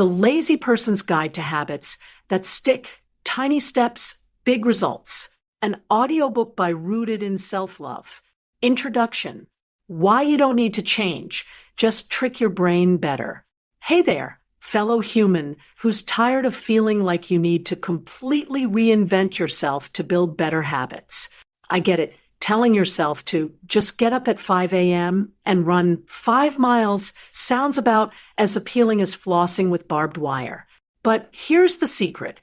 The Lazy Person's Guide to Habits That Stick, Tiny Steps, Big Results. An audiobook by Rooted in Self-Love. Introduction. Why you don't need to change. Just trick your brain better. Hey there, fellow human who's tired of feeling like you need to completely reinvent yourself to build better habits. I get it. Telling yourself to just get up at 5 a.m. and run 5 miles sounds about as appealing as flossing with barbed wire. But here's the secret.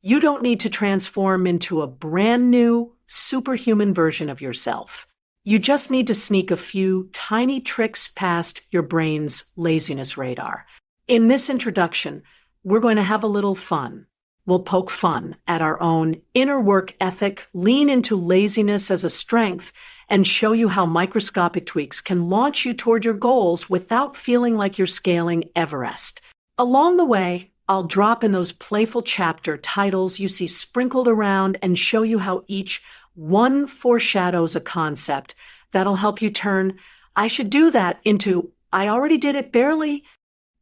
You don't need to transform into a brand new, superhuman version of yourself. You just need to sneak a few tiny tricks past your brain's laziness radar. In this introduction, we're going to have a little fun. We'll poke fun at our own inner work ethic, lean into laziness as a strength, and show you how microscopic tweaks can launch you toward your goals without feeling like you're scaling Everest. Along the way, I'll drop in those playful chapter titles you see sprinkled around and show you how each one foreshadows a concept that'll help you turn, I should do that, into, I already did it barely.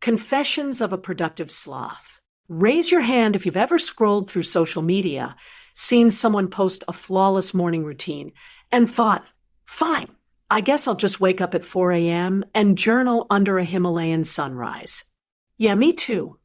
Confessions of a Productive Sloth. Raise your hand if you've ever scrolled through social media, seen someone post a flawless morning routine, and thought, fine, I guess I'll just wake up at 4 a.m. and journal under a Himalayan sunrise. Yeah, me too.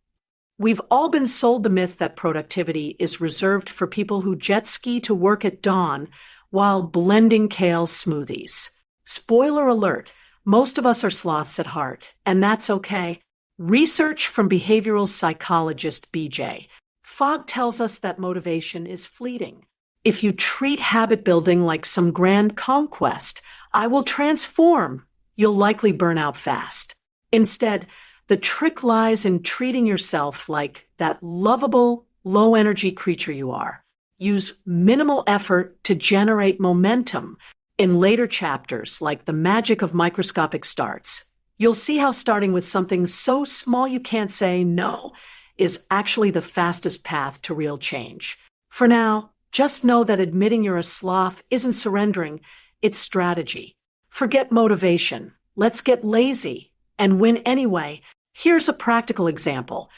We've all been sold the myth that productivity is reserved for people who jet ski to work at dawn while blending kale smoothies. Spoiler alert, most of us are sloths at heart, and that's okay. Research from behavioral psychologist BJ Fogg tells us that motivation is fleeting. If you treat habit building like some grand conquest, I will transform, you'll likely burn out fast. Instead, the trick lies in treating yourself like that lovable, low-energy creature you are. Use minimal effort to generate momentum. In later chapters, like The Magic of Microscopic Starts, you'll see how starting with something so small you can't say no is actually the fastest path to real change. For now, just know that admitting you're a sloth isn't surrendering, it's strategy. Forget motivation. Let's get lazy and win anyway. Here's a practical example.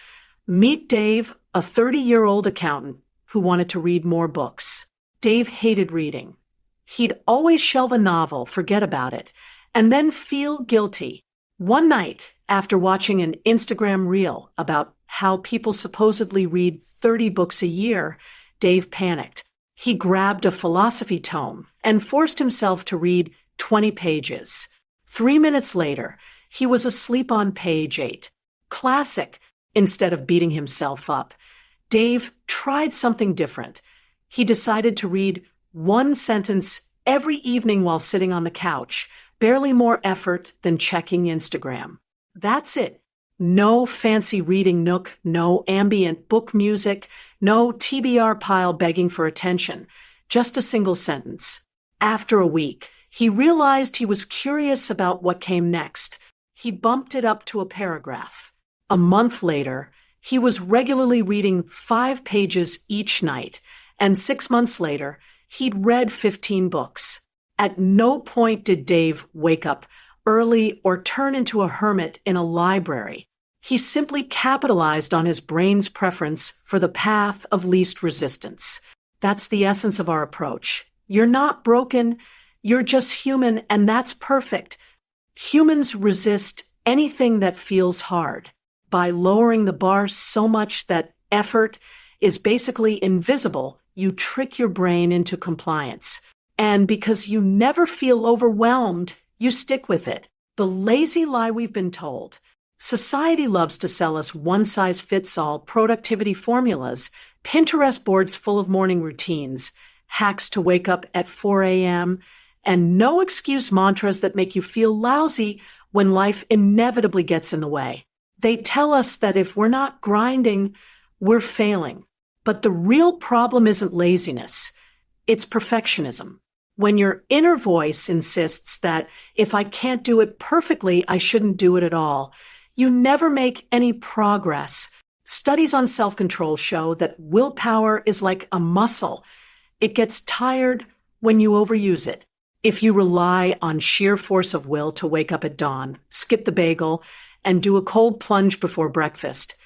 Meet Dave, a 30-year-old accountant who wanted to read more books. Dave hated reading. He'd always shelve a novel, forget about it, and then feel guilty. One night, after watching an Instagram reel about how people supposedly read 30 books a year, Dave panicked. He grabbed a philosophy tome and forced himself to read 20 pages. 3 minutes later, he was asleep on page 8. Classic. Instead of beating himself up, Dave tried something different. He decided to read one sentence every evening while sitting on the couch. Barely more effort than checking Instagram. That's it. No fancy reading nook, no ambient book music, no TBR pile begging for attention. Just a single sentence. After a week, he realized he was curious about what came next. He bumped it up to a paragraph. A month later, he was regularly reading 5 pages each night, and 6 months later, he'd read 15 books. At no point did Dave wake up early or turn into a hermit in a library. He simply capitalized on his brain's preference for the path of least resistance. That's the essence of our approach. You're not broken, you're just human, and that's perfect. Humans resist anything that feels hard by lowering the bar so much that effort is basically invisible. You trick your brain into compliance. And because you never feel overwhelmed, you stick with it. The lazy lie we've been told. Society loves to sell us one-size-fits-all productivity formulas, Pinterest boards full of morning routines, hacks to wake up at 4 a.m., and no-excuse mantras that make you feel lousy when life inevitably gets in the way. They tell us that if we're not grinding, we're failing. But the real problem isn't laziness. It's perfectionism. When your inner voice insists that if I can't do it perfectly, I shouldn't do it at all, you never make any progress. Studies on self-control show that willpower is like a muscle. It gets tired when you overuse it. If you rely on sheer force of will to wake up at dawn, skip the bagel, and do a cold plunge before breakfast,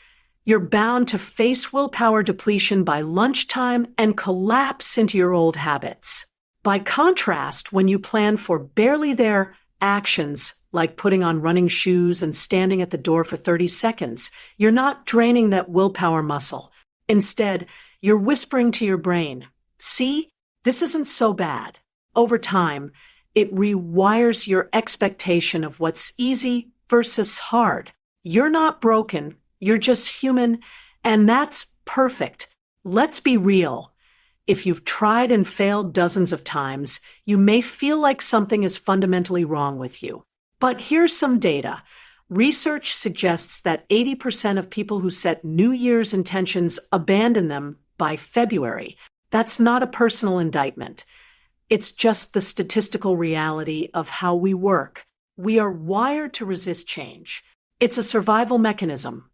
You're bound to face willpower depletion by lunchtime and collapse into your old habits. By contrast, when you plan for barely there actions, like putting on running shoes and standing at the door for 30 seconds, you're not draining that willpower muscle. Instead, you're whispering to your brain, see, this isn't so bad. Over time, it rewires your expectation of what's easy versus hard. You're not broken, you're just human, and that's perfect. Let's be real. If you've tried and failed dozens of times, you may feel like something is fundamentally wrong with you. But here's some data. Research suggests that 80% of people who set New Year's intentions abandon them by February. That's not a personal indictment. It's just the statistical reality of how we work. We are wired to resist change. It's a survival mechanism.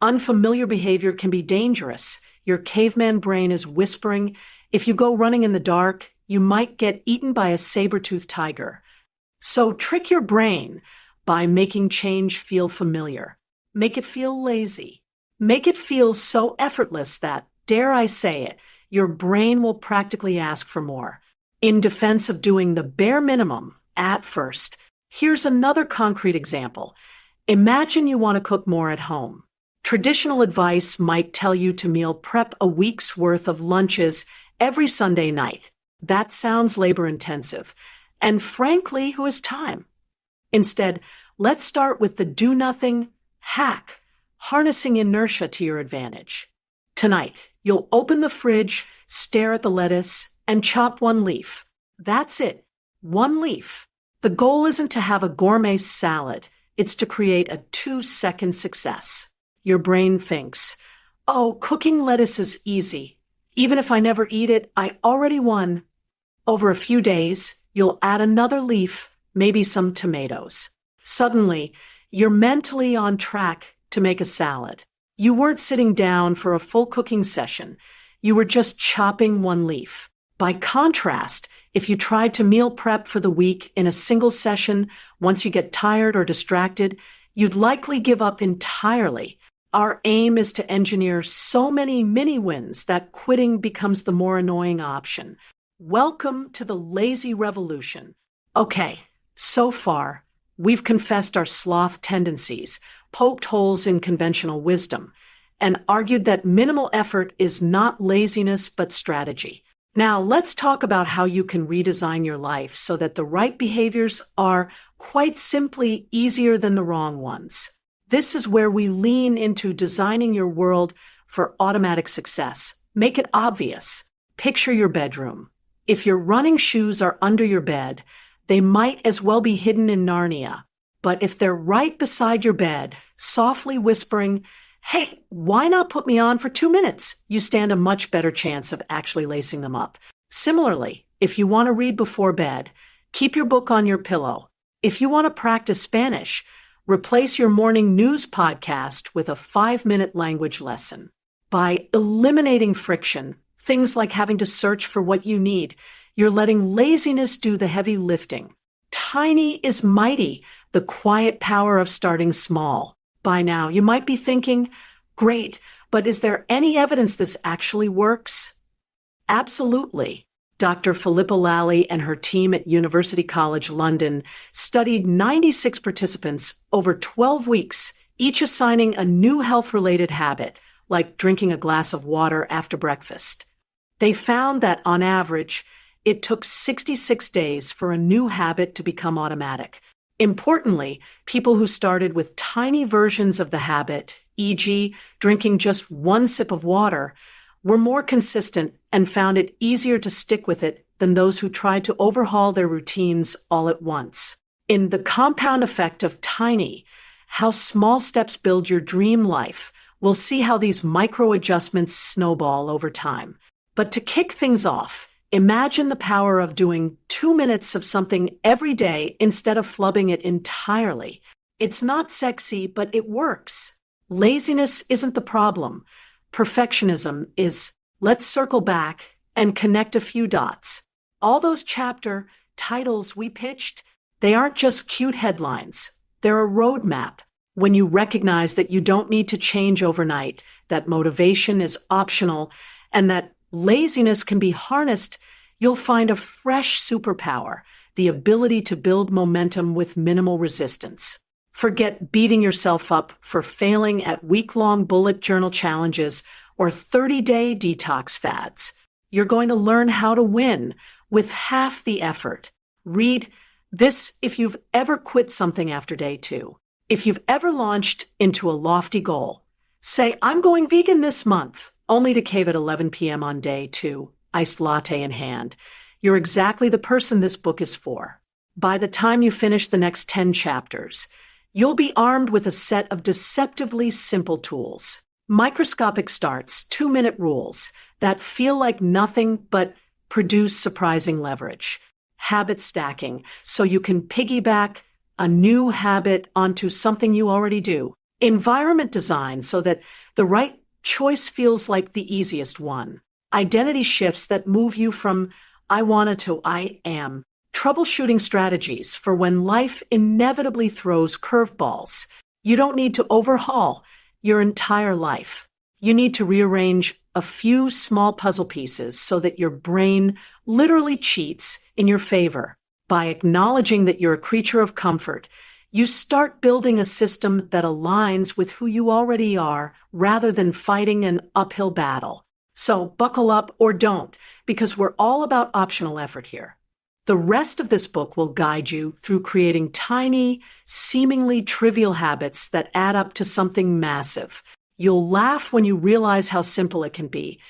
Unfamiliar behavior can be dangerous. Your caveman brain is whispering, if you go running in the dark, you might get eaten by a saber-toothed tiger. So trick your brain by making change feel familiar. Make it feel lazy. Make it feel so effortless that, dare I say it, your brain will practically ask for more. In defense of doing the bare minimum at first, here's another concrete example. Imagine you want to cook more at home. Traditional advice might tell you to meal prep a week's worth of lunches every Sunday night. That sounds labor-intensive. And frankly, who has time? Instead, let's start with the do-nothing hack, harnessing inertia to your advantage. Tonight, you'll open the fridge, stare at the lettuce, and chop one leaf. That's it. One leaf. The goal isn't to have a gourmet salad. It's to create a 2-second success. Your brain thinks, oh, cooking lettuce is easy. Even if I never eat it, I already won. Over a few days, you'll add another leaf, maybe some tomatoes. Suddenly, you're mentally on track to make a salad. You weren't sitting down for a full cooking session. You were just chopping one leaf. By contrast, if you tried to meal prep for the week in a single session, once you get tired or distracted, you'd likely give up entirely. Our aim is to engineer so many mini wins that quitting becomes the more annoying option. Welcome to the lazy revolution. Okay, so far, we've confessed our sloth tendencies, poked holes in conventional wisdom, and argued that minimal effort is not laziness but strategy. Now, let's talk about how you can redesign your life so that the right behaviors are, quite simply, easier than the wrong ones. This is where we lean into designing your world for automatic success. Make it obvious. Picture your bedroom. If your running shoes are under your bed, they might as well be hidden in Narnia. But if they're right beside your bed, softly whispering, hey, why not put me on for 2 minutes? You stand a much better chance of actually lacing them up. Similarly, if you want to read before bed, keep your book on your pillow. If you want to practice Spanish, replace your morning news podcast with a 5-minute language lesson. By eliminating friction, things like having to search for what you need, you're letting laziness do the heavy lifting. Tiny is mighty, the quiet power of starting small. By now, you might be thinking, great, but is there any evidence this actually works? Absolutely. Dr. Philippa Lally and her team at University College London studied 96 participants over 12 weeks, each assigning a new health-related habit, like drinking a glass of water after breakfast. They found that, on average, it took 66 days for a new habit to become automatic. Importantly, people who started with tiny versions of the habit, e.g., drinking just one sip of water, were more consistent and found it easier to stick with it than those who tried to overhaul their routines all at once. In The Compound Effect of Tiny, How Small Steps Build Your Dream Life, we'll see how these micro-adjustments snowball over time. But to kick things off, imagine the power of doing 2 minutes of something every day instead of flubbing it entirely. It's not sexy, but it works. Laziness isn't the problem. Perfectionism is. Let's circle back and connect a few dots. All those chapter titles we pitched, they aren't just cute headlines. They're a roadmap. When you recognize that you don't need to change overnight, that motivation is optional, and that laziness can be harnessed, you'll find a fresh superpower, the ability to build momentum with minimal resistance. Forget beating yourself up for failing at week-long bullet journal challenges or 30-day detox fads. You're going to learn how to win with half the effort. Read this if you've ever quit something after day 2. If you've ever launched into a lofty goal, say, I'm going vegan this month, only to cave at 11 p.m. on day 2, iced latte in hand. You're exactly the person this book is for. By the time you finish the next 10 chapters, you'll be armed with a set of deceptively simple tools. Microscopic starts, 2-minute rules that feel like nothing but produce surprising leverage. Habit stacking, so you can piggyback a new habit onto something you already do. Environment design, so that the right choice feels like the easiest one. Identity shifts that move you from I wanna to I am. Troubleshooting strategies for when life inevitably throws curveballs. You don't need to overhaul your entire life. You need to rearrange a few small puzzle pieces so that your brain literally cheats in your favor. By acknowledging that you're a creature of comfort, you start building a system that aligns with who you already are rather than fighting an uphill battle. So buckle up or don't, because we're all about optional effort here. The rest of this book will guide you through creating tiny, seemingly trivial habits that add up to something massive. You'll laugh when you realize how simple it can be,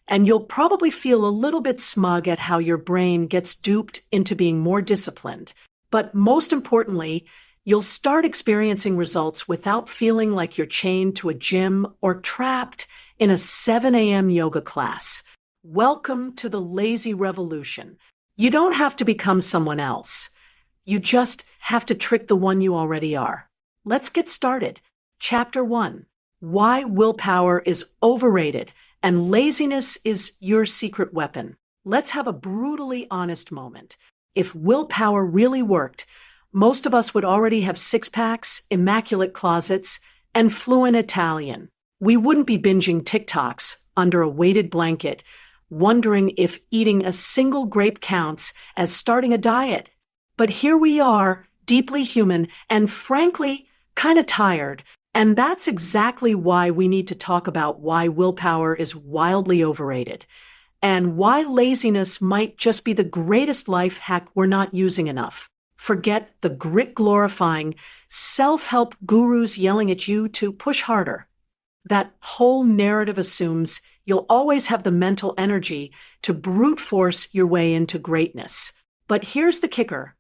and you'll probably feel a little bit smug at how your brain gets duped into being more disciplined. But most importantly, you'll start experiencing results without feeling like you're chained to a gym or trapped in a 7 a.m. yoga class. Welcome to the lazy revolution. You don't have to become someone else. You just have to trick the one you already are. Let's get started. Chapter 1. Why willpower is overrated and laziness is your secret weapon. Let's have a brutally honest moment. If willpower really worked, most of us would already have six-packs, immaculate closets, and fluent Italian. We wouldn't be binging TikToks under a weighted blanket, wondering if eating a single grape counts as starting a diet. But here we are, deeply human, and frankly, kind of tired. And that's exactly why we need to talk about why willpower is wildly overrated, and why laziness might just be the greatest life hack we're not using enough. Forget the grit-glorifying, self-help gurus yelling at you to push harder. That whole narrative assumes you'll always have the mental energy to brute force your way into greatness. But here's the kicker.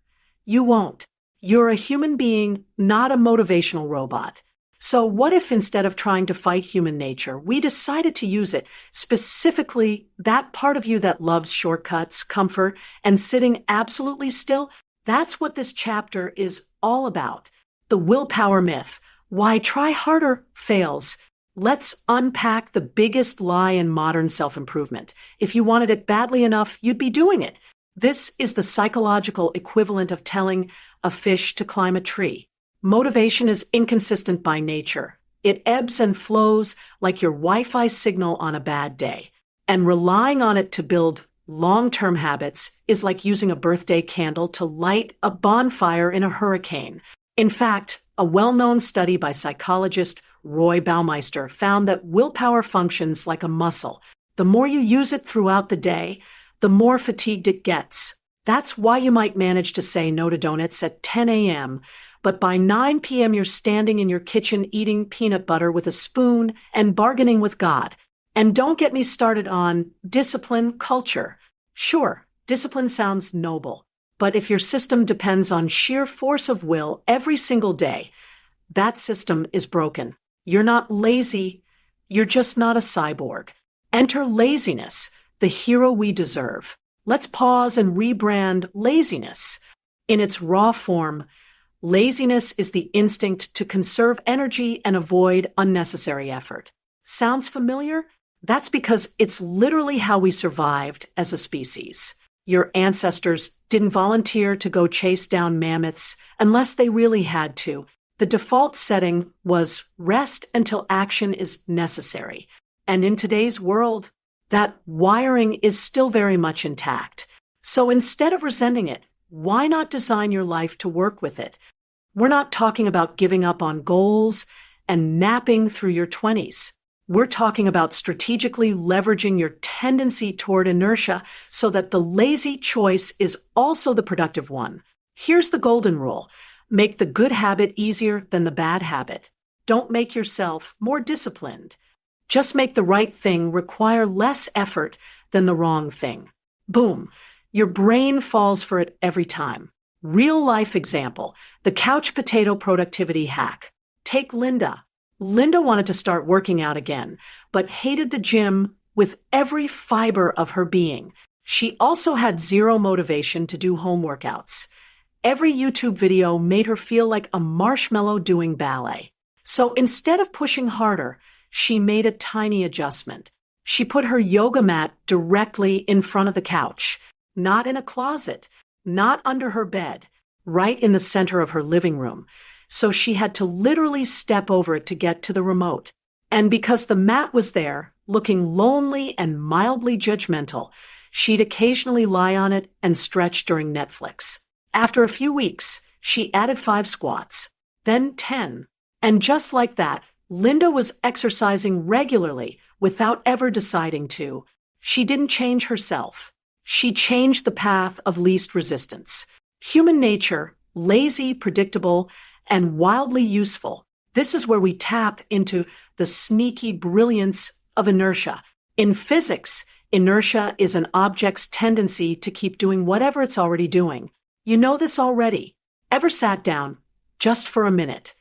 You won't. You're a human being, not a motivational robot. So what if instead of trying to fight human nature, we decided to use it, specifically that part of you that loves shortcuts, comfort, and sitting absolutely still? That's what this chapter is all about. The willpower myth. Why try harder fails. Let's unpack the biggest lie in modern self-improvement. If you wanted it badly enough, you'd be doing it. This is the psychological equivalent of telling a fish to climb a tree. Motivation is inconsistent by nature. It ebbs and flows like your Wi-Fi signal on a bad day. And relying on it to build long-term habits is like using a birthday candle to light a bonfire in a hurricane. In fact, a well-known study by psychologist Roy Baumeister found that willpower functions like a muscle. The more you use it throughout the day, the more fatigued it gets. That's why you might manage to say no to donuts at 10 a.m., but by 9 p.m. you're standing in your kitchen eating peanut butter with a spoon and bargaining with God. And don't get me started on discipline culture. Sure, discipline sounds noble, but if your system depends on sheer force of will every single day, that system is broken. You're not lazy, you're just not a cyborg. Enter laziness, the hero we deserve. Let's pause and rebrand laziness. In its raw form, laziness is the instinct to conserve energy and avoid unnecessary effort. Sounds familiar? That's because it's literally how we survived as a species. Your ancestors didn't volunteer to go chase down mammoths unless they really had to. The default setting was rest until action is necessary. And in today's world, that wiring is still very much intact. So instead of resenting it, why not design your life to work with it? We're not talking about giving up on goals and napping through your 20s. We're talking about strategically leveraging your tendency toward inertia so that the lazy choice is also the productive one. Here's the golden rule. Make the good habit easier than the bad habit. Don't make yourself more disciplined. Just make the right thing require less effort than the wrong thing. Boom. Your brain falls for it every time. Real life example, the couch potato productivity hack. Take Linda. Linda wanted to start working out again, but hated the gym with every fiber of her being. She also had zero motivation to do home workouts. Every YouTube video made her feel like a marshmallow doing ballet. So instead of pushing harder, she made a tiny adjustment. She put her yoga mat directly in front of the couch, not in a closet, not under her bed, right in the center of her living room. So she had to literally step over it to get to the remote. And because the mat was there, looking lonely and mildly judgmental, she'd occasionally lie on it and stretch during Netflix. After a few weeks, she added 5 squats, then 10. And just like that, Linda was exercising regularly without ever deciding to. She didn't change herself. She changed the path of least resistance. Human nature, lazy, predictable, and wildly useful. This is where we tap into the sneaky brilliance of inertia. In physics, inertia is an object's tendency to keep doing whatever it's already doing. You know this already. Ever sat down just for a minute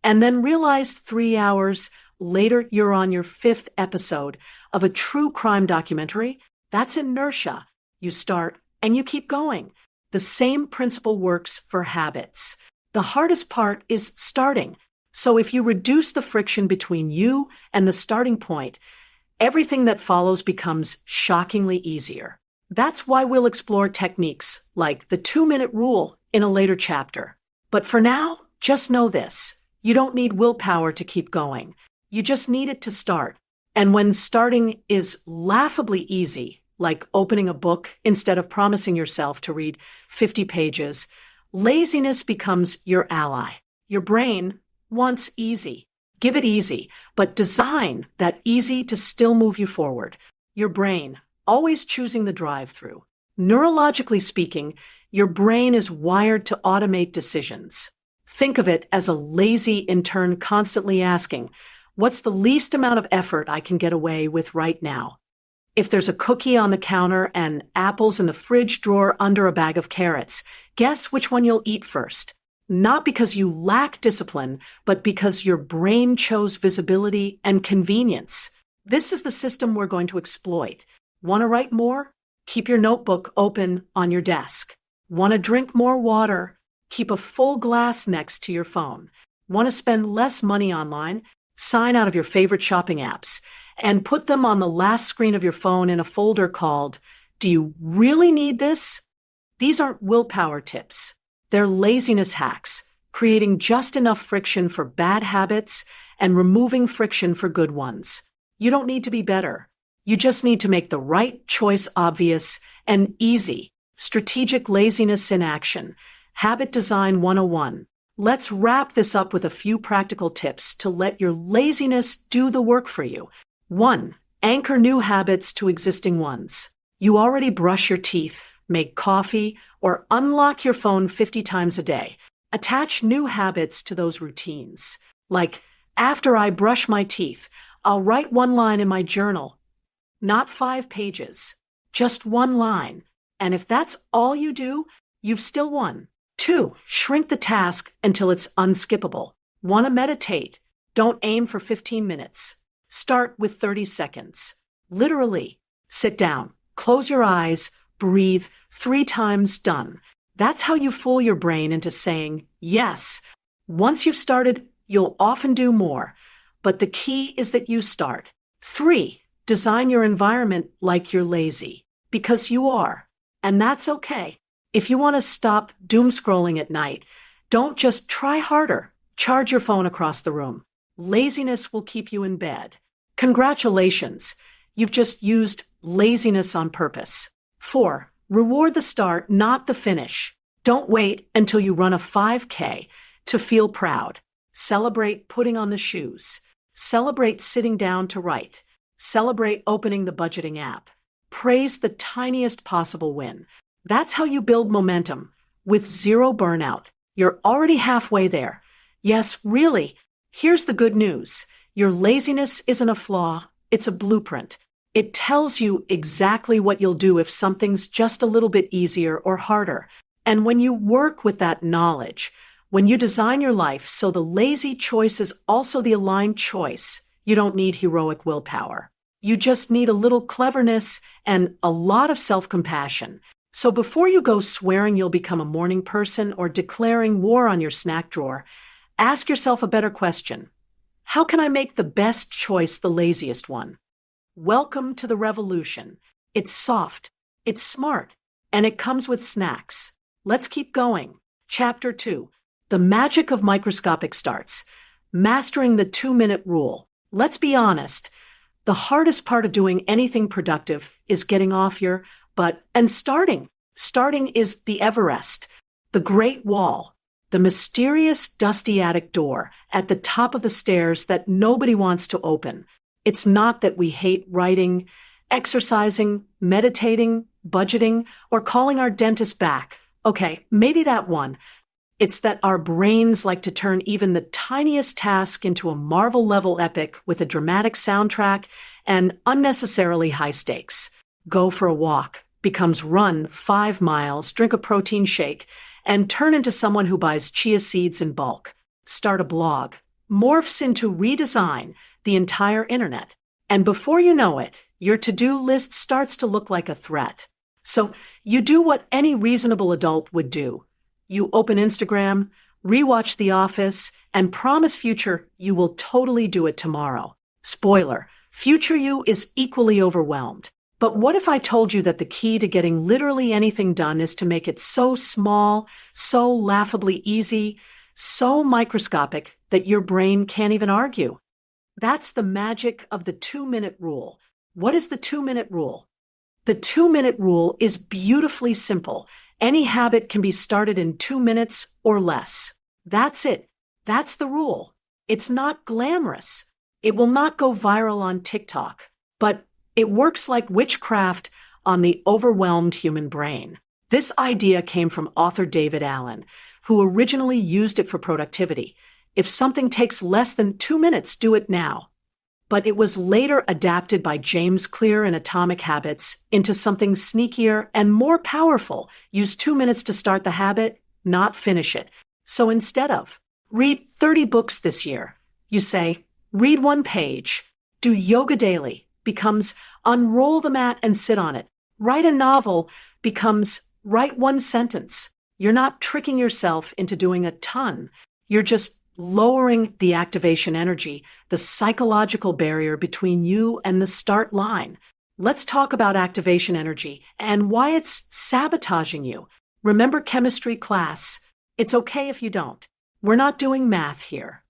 and then realized 3 hours later you're on your 5th episode of a true crime documentary? That's inertia. You start and you keep going. The same principle works for habits. The hardest part is starting. So if you reduce the friction between you and the starting point, everything that follows becomes shockingly easier. That's why we'll explore techniques like the 2-minute rule in a later chapter. But for now, just know this. You don't need willpower to keep going. You just need it to start. And when starting is laughably easy, like opening a book instead of promising yourself to read 50 pages, laziness becomes your ally. Your brain wants easy. Give it easy, but design that easy to still move you forward. Your brain, always choosing the drive-through. Neurologically speaking, your brain is wired to automate decisions. Think of it as a lazy intern constantly asking, what's the least amount of effort I can get away with right now? If there's a cookie on the counter and apples in the fridge drawer under a bag of carrots, guess which one you'll eat first. Not because you lack discipline, but because your brain chose visibility and convenience. This is the system we're going to exploit. Want to write more? Keep your notebook open on your desk. Want to drink more water? Keep a full glass next to your phone. Want to spend less money online? Sign out of your favorite shopping apps and put them on the last screen of your phone in a folder called, "Do you really need this?" These aren't willpower tips. They're laziness hacks, creating just enough friction for bad habits and removing friction for good ones. You don't need to be better. You just need to make the right choice obvious and easy. Strategic laziness in action. Habit Design 101. Let's wrap this up with a few practical tips to let your laziness do the work for you. 1. Anchor new habits to existing ones. You already brush your teeth, make coffee, or unlock your phone 50 times a day. Attach new habits to those routines. Like, after I brush my teeth, I'll write 1 line in my journal. Not 5 pages, just 1 line. And if that's all you do, you've still won. 2. Shrink the task until it's unskippable. Want to meditate? Don't aim for 15 minutes. Start with 30 seconds. Literally, sit down, close your eyes, breathe 3 times, done. That's how you fool your brain into saying yes. Once you've started, you'll often do more. But the key is that you start. 3. Design your environment like you're lazy. Because you are. And that's okay. If you want to stop doom scrolling at night, don't just try harder. Charge your phone across the room. Laziness will keep you in bed. Congratulations. You've just used laziness on purpose. 4. Reward the start, not the finish. Don't wait until you run a 5K to feel proud. Celebrate putting on the shoes. Celebrate sitting down to write. Celebrate opening the budgeting app. Praise the tiniest possible win. That's how you build momentum. With zero burnout, you're already halfway there. Yes, really. Here's the good news. Your laziness isn't a flaw, it's a blueprint. It tells you exactly what you'll do if something's just a little bit easier or harder. And when you work with that knowledge, when you design your life so the lazy choice is also the aligned choice, you don't need heroic willpower. You just need a little cleverness and a lot of self-compassion. So before you go swearing you'll become a morning person or declaring war on your snack drawer, ask yourself a better question. How can I make the best choice the laziest one? Welcome to the revolution. It's soft, it's smart, and it comes with snacks. Let's keep going. Chapter 2. The magic of microscopic starts. Mastering the 2-minute rule. Let's be honest. The hardest part of doing anything productive is getting off your butt and starting. Starting is the Everest, the Great Wall, the mysterious dusty attic door at the top of the stairs that nobody wants to open. It's not that we hate writing, exercising, meditating, budgeting, or calling our dentist back. Okay, maybe that one. It's that our brains like to turn even the tiniest task into a Marvel-level epic with a dramatic soundtrack and unnecessarily high stakes. Go for a walk becomes run 5 miles, drink a protein shake, and turn into someone who buys chia seeds in bulk. Start a blog. Morphs into redesign the entire internet. And before you know it, your to-do list starts to look like a threat. So you do what any reasonable adult would do. You open Instagram, rewatch The Office, and promise future you will totally do it tomorrow. Spoiler, future you is equally overwhelmed. But what if I told you that the key to getting literally anything done is to make it so small, so laughably easy, so microscopic that your brain can't even argue? That's the magic of the 2-minute rule. What is the 2-minute rule? The 2-minute rule is beautifully simple. Any habit can be started in 2 minutes or less. That's it. That's the rule. It's not glamorous. It will not go viral on TikTok, but it works like witchcraft on the overwhelmed human brain. This idea came from author David Allen, who originally used it for productivity. If something takes less than 2 minutes, do it now. But it was later adapted by James Clear in Atomic Habits into something sneakier and more powerful. Use 2 minutes to start the habit, not finish it. So instead of, read 30 books this year, you say, read 1 page. Do yoga daily becomes unroll the mat and sit on it. Write a novel becomes write 1 sentence. You're not tricking yourself into doing a ton. You're just lowering the activation energy, the psychological barrier between you and the start line. Let's talk about activation energy and why it's sabotaging you. Remember chemistry class. It's okay if you don't. We're not doing math here.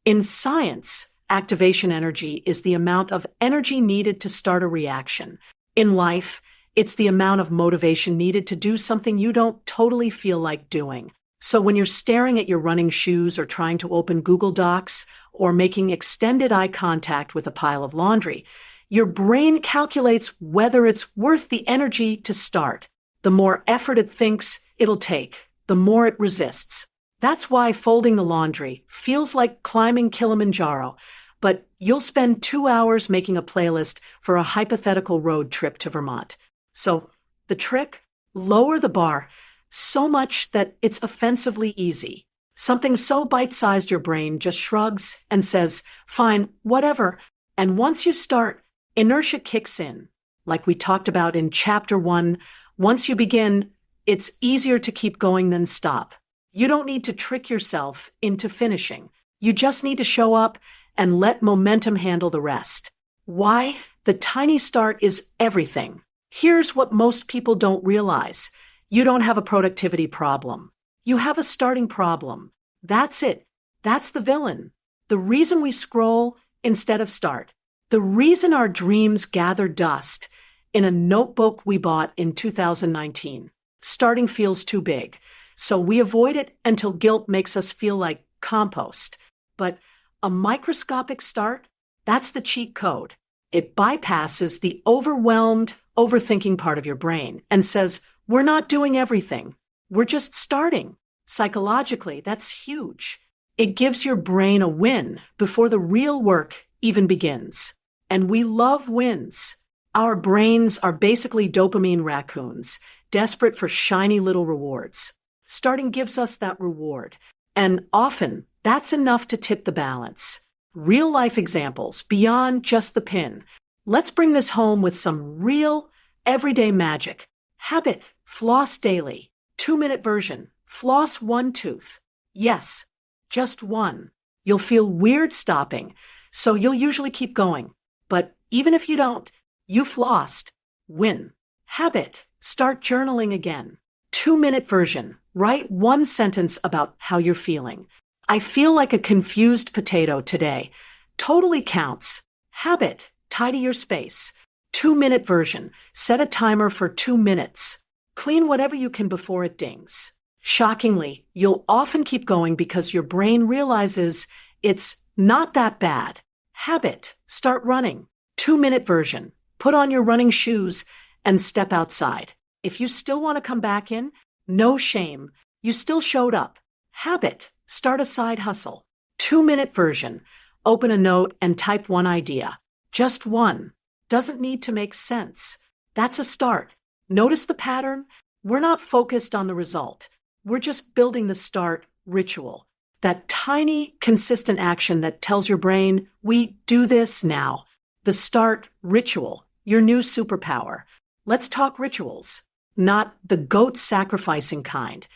In science, activation energy is the amount of energy needed to start a reaction. In life, it's the amount of motivation needed to do something you don't totally feel like doing. So when you're staring at your running shoes or trying to open Google Docs or making extended eye contact with a pile of laundry, your brain calculates whether it's worth the energy to start. The more effort it thinks it'll take, the more it resists. That's why folding the laundry feels like climbing Kilimanjaro, but you'll spend 2 hours making a playlist for a hypothetical road trip to Vermont. So the trick? Lower the bar so much that it's offensively easy. Something so bite-sized your brain just shrugs and says, fine, whatever. And once you start, inertia kicks in. Like we talked about in Chapter 1, once you begin, it's easier to keep going than stop. You don't need to trick yourself into finishing. You just need to show up and let momentum handle the rest. Why? The tiny start is everything. Here's what most people don't realize. You don't have a productivity problem. You have a starting problem. That's it. That's the villain. The reason we scroll instead of start. The reason our dreams gather dust in a notebook we bought in 2019. Starting feels too big, so we avoid it until guilt makes us feel like compost. But a microscopic start, that's the cheat code. It bypasses the overwhelmed, overthinking part of your brain and says, we're not doing everything. We're just starting. Psychologically, that's huge. It gives your brain a win before the real work even begins. And we love wins. Our brains are basically dopamine raccoons, desperate for shiny little rewards. Starting gives us that reward, and often that's enough to tip the balance. Real life examples beyond just the pin. Let's bring this home with some real, everyday magic. Habit, floss daily. 2-minute version, floss one tooth. Yes, just one. You'll feel weird stopping, so you'll usually keep going. But even if you don't, you flossed. Win. Habit, start journaling again. 2-minute version, write one sentence about how you're feeling. I feel like a confused potato today. Totally counts. Habit, tidy your space. 2-minute version, set a timer for 2 minutes. Clean whatever you can before it dings. Shockingly, you'll often keep going because your brain realizes it's not that bad. Habit, start running. 2-minute version, put on your running shoes and step outside. If you still want to come back in, no shame. You still showed up. Habit, start a side hustle. 2-minute version, open a note and type one idea. Just one. Doesn't need to make sense. That's a start. Notice the pattern? We're not focused on the result. We're just building the start ritual. That tiny, consistent action that tells your brain, we do this now. The start ritual, your new superpower. Let's talk rituals, not the goat sacrificing kind.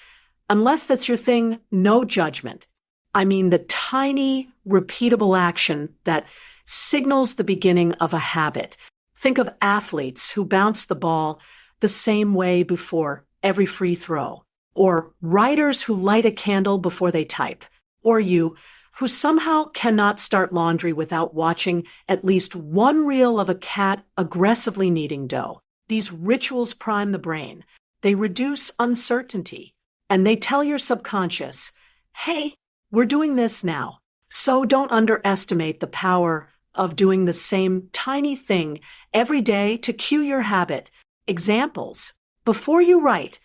Unless that's your thing, no judgment. I mean the tiny, repeatable action that signals the beginning of a habit. Think of athletes who bounce the ball the same way before every free throw, or writers who light a candle before they type, or you, who somehow cannot start laundry without watching at least one reel of a cat aggressively kneading dough. These rituals prime the brain. They reduce uncertainty, and they tell your subconscious, hey, we're doing this now. So don't underestimate the power of doing the same tiny thing every day to cue your habit. Examples. Before you write,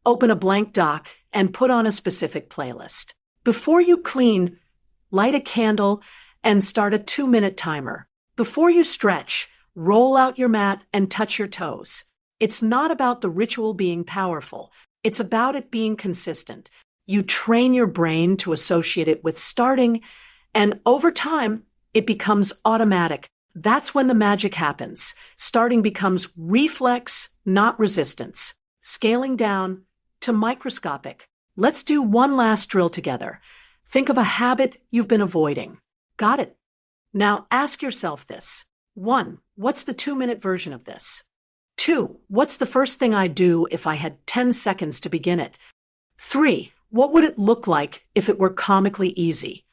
open a blank doc and put on a specific playlist. Before you clean, light a candle and start a 2-minute timer. Before you stretch, roll out your mat and touch your toes. It's not about the ritual being powerful. It's about it being consistent. You train your brain to associate it with starting, and over time, it becomes automatic. That's when the magic happens. Starting becomes reflex, not resistance. Scaling down to microscopic. Let's do one last drill together. Think of a habit you've been avoiding. Got it? Now ask yourself this. 1, what's the 2-minute version of this? 2, what's the first thing I'd do if I had 10 seconds to begin it? 3, what would it look like if it were comically easy?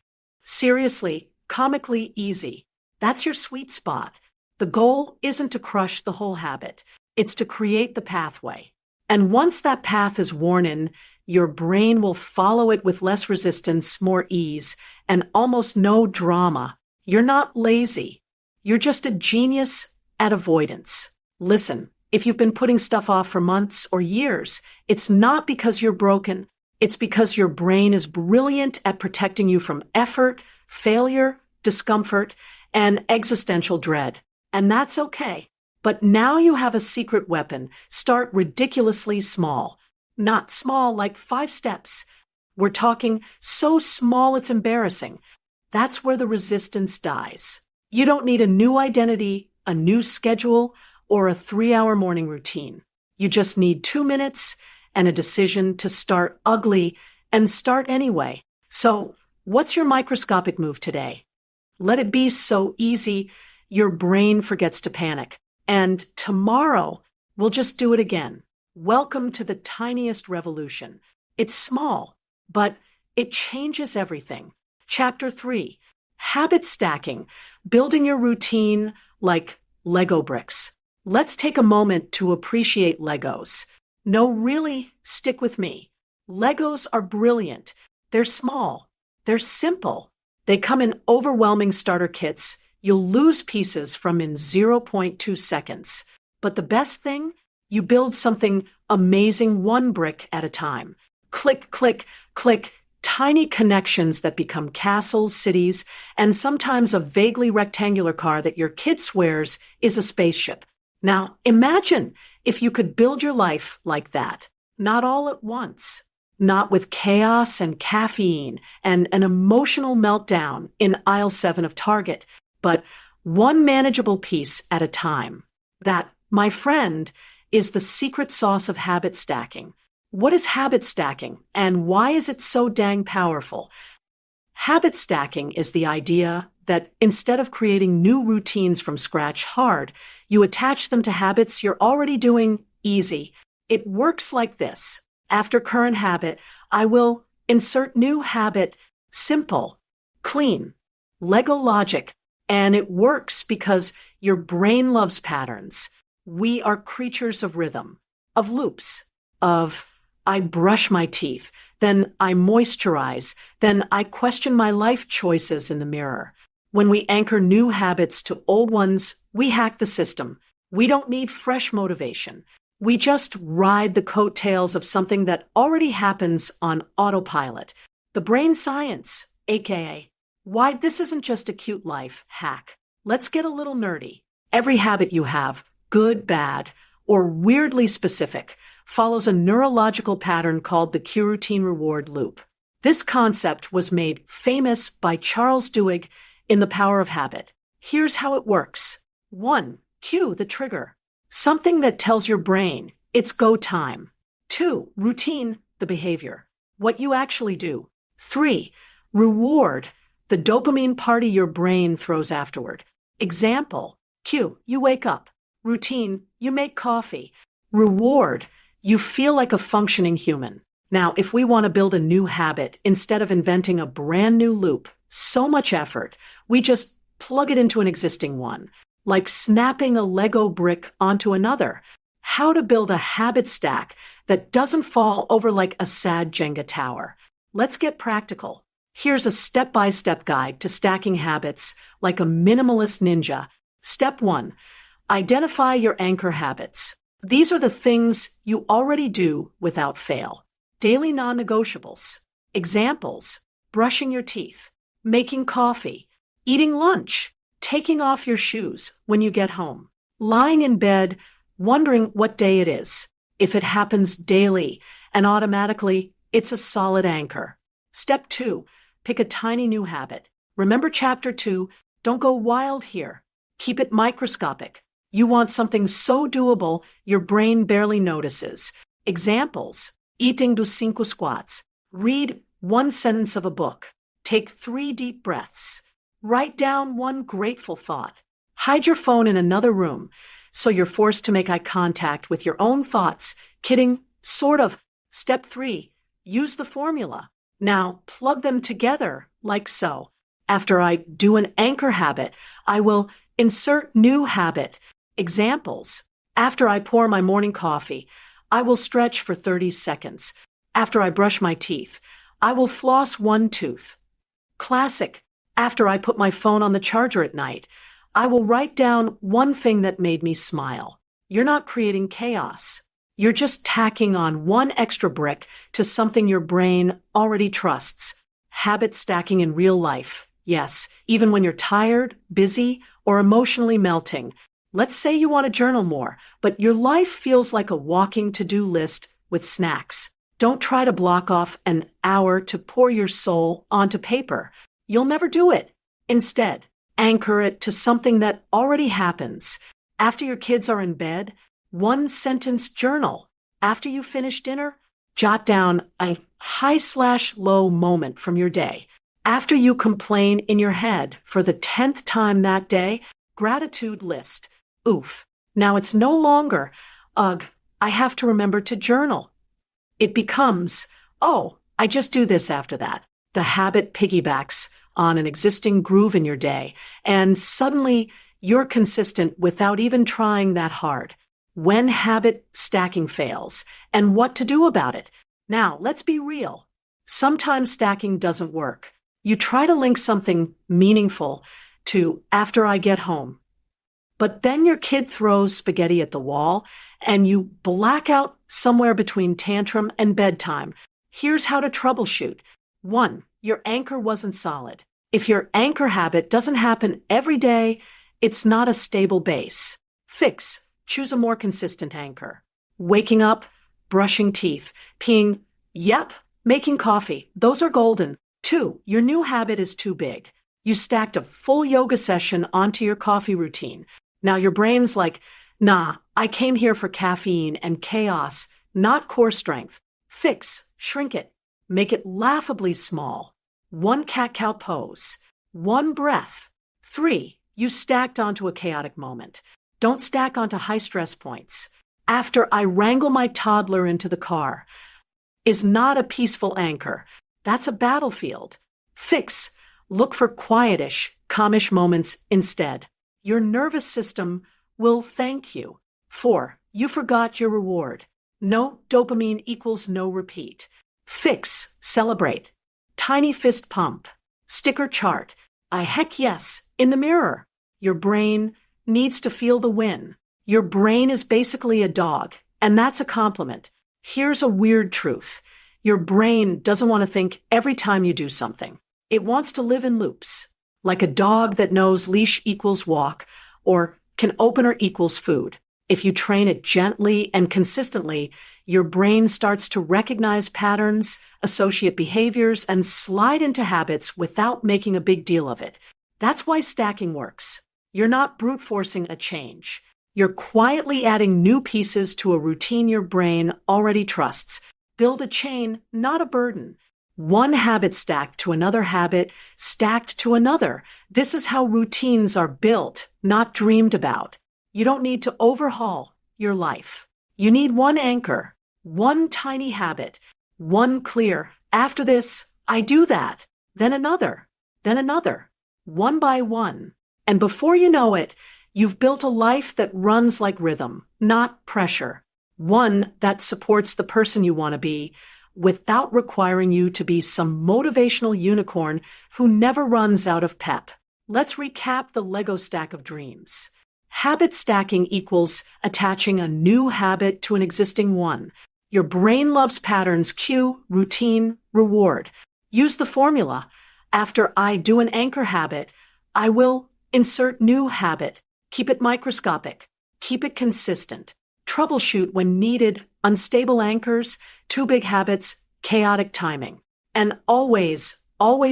Seriously, comically easy. That's your sweet spot. The goal isn't to crush the whole habit. It's to create the pathway. And once that path is worn in, your brain will follow it with less resistance, more ease, and almost no drama. You're not lazy. You're just a genius at avoidance. Listen, if you've been putting stuff off for months or years, it's not because you're broken. It's because your brain is brilliant at protecting you from effort, failure, discomfort, and existential dread. And that's okay. But now you have a secret weapon. Start ridiculously small. Not small like 5 steps. We're talking so small it's embarrassing. That's where the resistance dies. You don't need a new identity, a new schedule, or a 3-hour morning routine. You just need 2 minutes and a decision to start ugly and start anyway. So, what's your microscopic move today? Let it be so easy your brain forgets to panic. And tomorrow, we'll just do it again. Welcome to the tiniest revolution. It's small, but it changes everything. Chapter 3, Habit Stacking, Building Your Routine Like Lego Bricks. Let's take a moment to appreciate Legos. No, really, stick with me. Legos are brilliant. They're small. They're simple. They come in overwhelming starter kits. You'll lose pieces from in zero point 0.2 seconds. But the best thing? You build something amazing one brick at a time. Click, click, click. Tiny connections that become castles, cities, and sometimes a vaguely rectangular car that your kid swears is a spaceship. Now, imagine if you could build your life like that. Not all at once. Not with chaos and caffeine and an emotional meltdown in aisle 7 of Target, but one manageable piece at a time. That, my friend, is the secret sauce of habit stacking. What is habit stacking, and why is it so dang powerful? Habit stacking is the idea that instead of creating new routines from scratch hard, you attach them to habits you're already doing easy. It works like this. After current habit, I will insert new habit, simple, clean, Lego logic, and it works because your brain loves patterns. We are creatures of rhythm, of loops, of I brush my teeth, then I moisturize, then I question my life choices in the mirror. When we anchor new habits to old ones, we hack the system. We don't need fresh motivation. We just ride the coattails of something that already happens on autopilot. The brain science, aka why this isn't just a cute life hack. Let's get a little nerdy. Every habit you have, good, bad, or weirdly specific, follows a neurological pattern called the cue routine reward loop. This concept was made famous by Charles Duhigg in The Power of Habit. Here's how it works. 1. Cue the trigger. Something that tells your brain it's go time. 2. Routine, the behavior. What you actually do. 3. Reward, the dopamine party your brain throws afterward. Example. Cue, you wake up. Routine, you make coffee. Reward, you feel like a functioning human. Now, if we want to build a new habit instead of inventing a brand new loop, so much effort, we just plug it into an existing one, like snapping a Lego brick onto another. How to build a habit stack that doesn't fall over like a sad Jenga tower. Let's get practical. Here's a step-by-step guide to stacking habits like a minimalist ninja. Step 1. Identify your anchor habits. These are the things you already do without fail. Daily non-negotiables. Examples: brushing your teeth, making coffee, eating lunch, taking off your shoes when you get home, lying in bed, wondering what day it is. If it happens daily and automatically, it's a solid anchor. Step 2, pick a tiny new habit. Remember chapter 2, don't go wild here. Keep it microscopic. You want something so doable, your brain barely notices. Examples: eating do 5 squats, read 1 sentence of a book, take 3 deep breaths, write down 1 grateful thought, hide your phone in another room so you're forced to make eye contact with your own thoughts. Kidding? Sort of. Step 3, use the formula. Now plug them together like so. After I do an anchor habit, I will insert new habit. Examples: after I pour my morning coffee, I will stretch for 30 seconds. After I brush my teeth, I will floss 1 tooth. Classic: after I put my phone on the charger at night, I will write down 1 thing that made me smile. You're not creating chaos. You're just tacking on 1 extra brick to something your brain already trusts. Habit stacking in real life. Yes, even when you're tired, busy, or emotionally melting. Let's say you want to journal more, but your life feels like a walking to-do list with snacks. Don't try to block off an hour to pour your soul onto paper. You'll never do it. Instead, anchor it to something that already happens. After your kids are in bed, 1-sentence journal. After you finish dinner, jot down a high/low moment from your day. After you complain in your head for the 10th time that day, gratitude list. Oof. Now it's no longer, ugh, I have to remember to journal. It becomes, oh, I just do this after that. The habit piggybacks on an existing groove in your day, and suddenly you're consistent without even trying that hard. When habit stacking fails, and what to do about it. Now, let's be real. Sometimes stacking doesn't work. You try to link something meaningful to after I get home. But then your kid throws spaghetti at the wall, and you black out somewhere between tantrum and bedtime. Here's how to troubleshoot. 1. Your anchor wasn't solid. If your anchor habit doesn't happen every day, it's not a stable base. Fix. Choose a more consistent anchor. Waking up, brushing teeth, peeing, yep, making coffee. Those are golden. 2. Your new habit is too big. You stacked a full yoga session onto your coffee routine. Now your brain's like, nah, I came here for caffeine and chaos, not core strength. Fix. Shrink it. Make it laughably small. 1 cat-cow pose. 1 breath. 3. You stacked onto a chaotic moment. Don't stack onto high-stress points. After I wrangle my toddler into the car is not a peaceful anchor. That's a battlefield. Fix. Look for quietish, calmish moments instead. Your nervous system will thank you. 4. You forgot your reward. No dopamine equals no repeat. Fix. Celebrate. Tiny fist pump. Sticker chart. I heck yes, in the mirror. Your brain needs to feel the win. Your brain is basically a dog, and that's a compliment. Here's a weird truth. Your brain doesn't want to think every time you do something. It wants to live in loops, like a dog that knows leash equals walk or can opener equals food. If you train it gently and consistently, your brain starts to recognize patterns, associate behaviors, and slide into habits without making a big deal of it. That's why stacking works. You're not brute forcing a change. You're quietly adding new pieces to a routine your brain already trusts. Build a chain, not a burden. 1 habit stacked to another habit, stacked to another. This is how routines are built, not dreamed about. You don't need to overhaul your life. You need 1 anchor, 1 tiny habit, 1 clear. After this, I do that. Then another, 1 by 1. And before you know it, you've built a life that runs like rhythm, not pressure. One that supports the person you want to be without requiring you to be some motivational unicorn who never runs out of pep. Let's recap the Lego stack of dreams. Habit stacking equals attaching a new habit to an existing one. Your brain loves patterns, cue, routine, reward. Use the formula. After I do an anchor habit, I will insert new habit. Keep it microscopic. Keep it consistent. Troubleshoot when needed unstable anchors, too big habits, chaotic timing. And always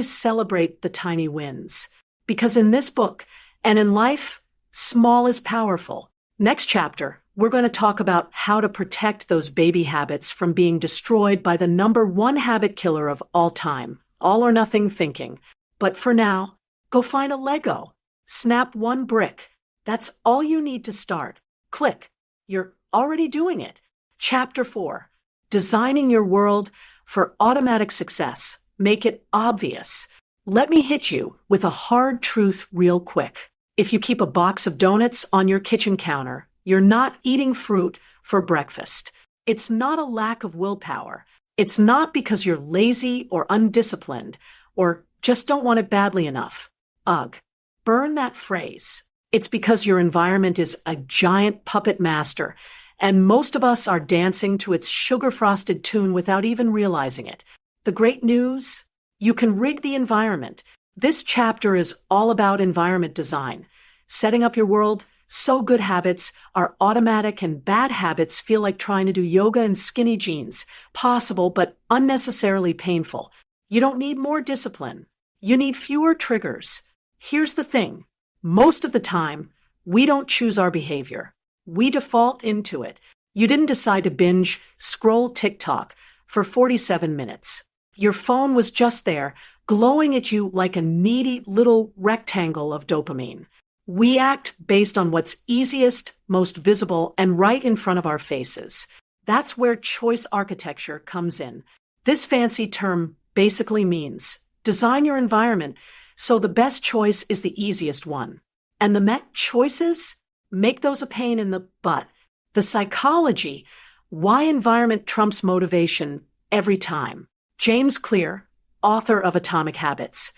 celebrate the tiny wins. Because in this book and in life, small is powerful. Next chapter, we're going to talk about how to protect those baby habits from being destroyed by the #1 habit killer of all time, all or nothing thinking. But for now, go find a Lego. Snap 1 brick. That's all you need to start. Click. You're already doing it. Chapter 4. Designing your world for automatic success. Make it obvious. Let me hit you with a hard truth real quick. If you keep a box of donuts on your kitchen counter, you're not eating fruit for breakfast. It's not a lack of willpower. It's not because you're lazy or undisciplined or just don't want it badly enough. Ugh. Burn that phrase. It's because your environment is a giant puppet master, and most of us are dancing to its sugar-frosted tune without even realizing it. The great news? You can rig the environment. This chapter is all about environment design, setting up your world so good habits are automatic and bad habits feel like trying to do yoga in skinny jeans, possible but unnecessarily painful. You don't need more discipline. You need fewer triggers. Here's the thing. Most of the time, we don't choose our behavior. We default into it. You didn't decide to binge, scroll TikTok for 47 minutes. Your phone was just there, glowing at you like a needy little rectangle of dopamine. We act based on what's easiest, most visible, and right in front of our faces. That's where choice architecture comes in. This fancy term basically means design your environment So the best choice is the easiest one. And the met choices make those a pain in the butt. The psychology, why environment trumps motivation every time. James Clear, author of Atomic Habits,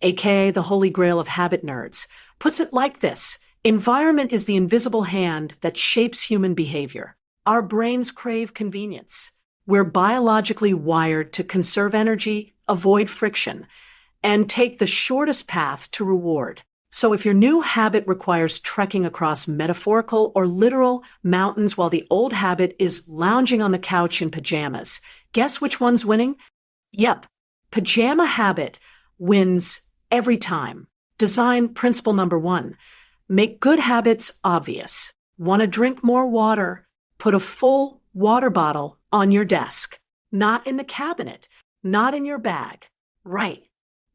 aka the Holy Grail of habit nerds, puts it like this. Environment is the invisible hand that shapes human behavior. Our brains crave convenience. We're biologically wired to conserve energy, avoid friction, and take the shortest path to reward. So if your new habit requires trekking across metaphorical or literal mountains while the old habit is lounging on the couch in pajamas, guess which one's winning? Yep, pajama habit wins every time. Design principle number 1. Make good habits obvious. Want to drink more water? Put a full water bottle on your desk. Not in the cabinet, not in your bag. Right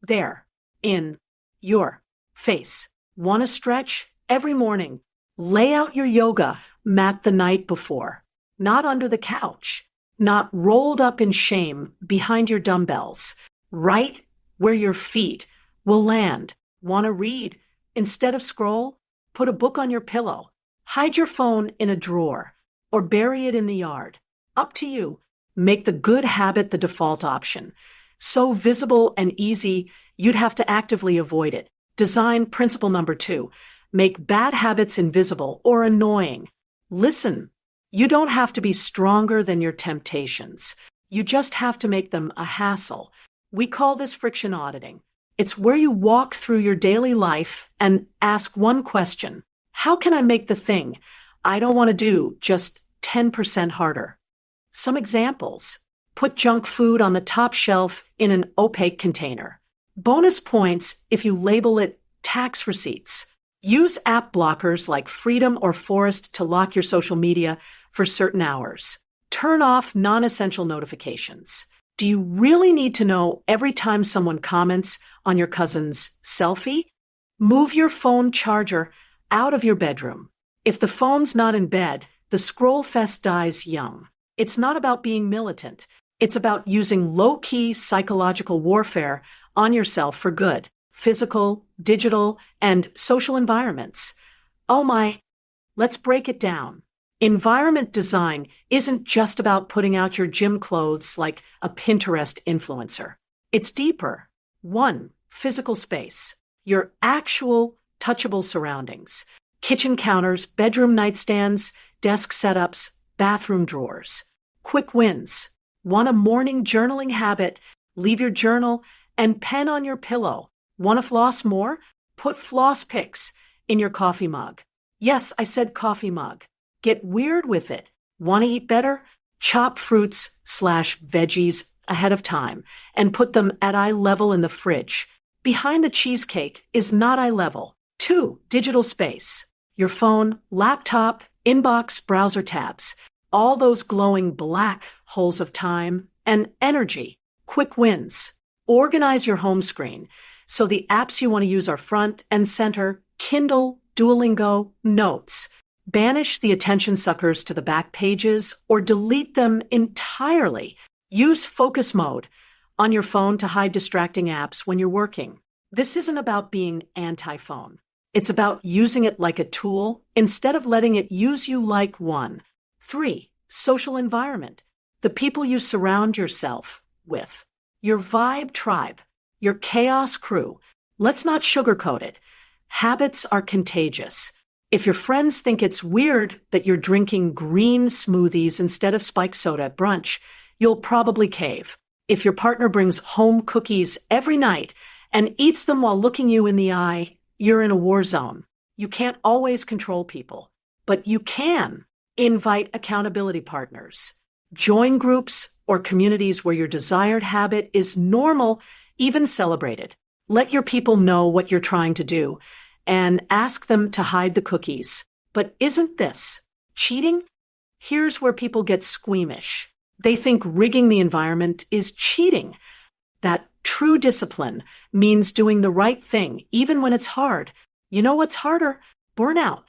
there, in your face. Want to stretch? Every morning. Lay out your yoga mat the night before. Not under the couch. Not rolled up in shame behind your dumbbells. Right where your feet will land. Want to read? Instead of scroll, put a book on your pillow. Hide your phone in a drawer or bury it in the yard. Up to you. Make the good habit the default option. So visible and easy, you'd have to actively avoid it. Design principle number 2. Make bad habits invisible or annoying. Listen, you don't have to be stronger than your temptations. You just have to make them a hassle. We call this friction auditing. It's where you walk through your daily life and ask one question. How can I make the thing I don't want to do just 10% harder? Some examples. Put junk food on the top shelf in an opaque container. Bonus points if you label it tax receipts. Use app blockers like Freedom or Forest to lock your social media for certain hours. Turn off non-essential notifications. Do you really need to know every time someone comments on your cousin's selfie? Move your phone charger out of your bedroom. If the phone's not in bed, the scroll fest dies young. It's not about being militant. It's about using low-key psychological warfare on yourself for good, physical, digital, and social environments. Oh my, let's break it down. Environment design isn't just about putting out your gym clothes like a Pinterest influencer. It's deeper. 1. Physical space. Your actual touchable surroundings. Kitchen counters, bedroom nightstands, desk setups, bathroom drawers. Quick wins. Want a morning journaling habit? Leave your journal and pen on your pillow. Want to floss more? Put floss picks in your coffee mug. Yes, I said coffee mug. Get weird with it. Want to eat better? Chop fruits/veggies ahead of time and put them at eye level in the fridge. Behind the cheesecake is not eye level. 2. Digital space. Your phone, laptop, inbox, browser tabs. All those glowing black holes of time and energy. Quick wins. Organize your home screen so the apps you want to use are front and center. Kindle, Duolingo, Notes. Banish the attention suckers to the back pages or delete them entirely. Use focus mode on your phone to hide distracting apps when you're working. This isn't about being anti-phone. It's about using it like a tool instead of letting it use you like one. 3. Social environment. The people you surround yourself with. Your vibe tribe. Your chaos crew. Let's not sugarcoat it. Habits are contagious. If your friends think it's weird that you're drinking green smoothies instead of spiked soda at brunch, you'll probably cave. If your partner brings home cookies every night and eats them while looking you in the eye, you're in a war zone. You can't always control people, but you can invite accountability partners. Join groups or communities where your desired habit is normal, even celebrated. Let your people know what you're trying to do and ask them to hide the cookies. But isn't this cheating? Here's where people get squeamish. They think rigging the environment is cheating. That true discipline means doing the right thing, even when it's hard. You know what's harder? Burnout,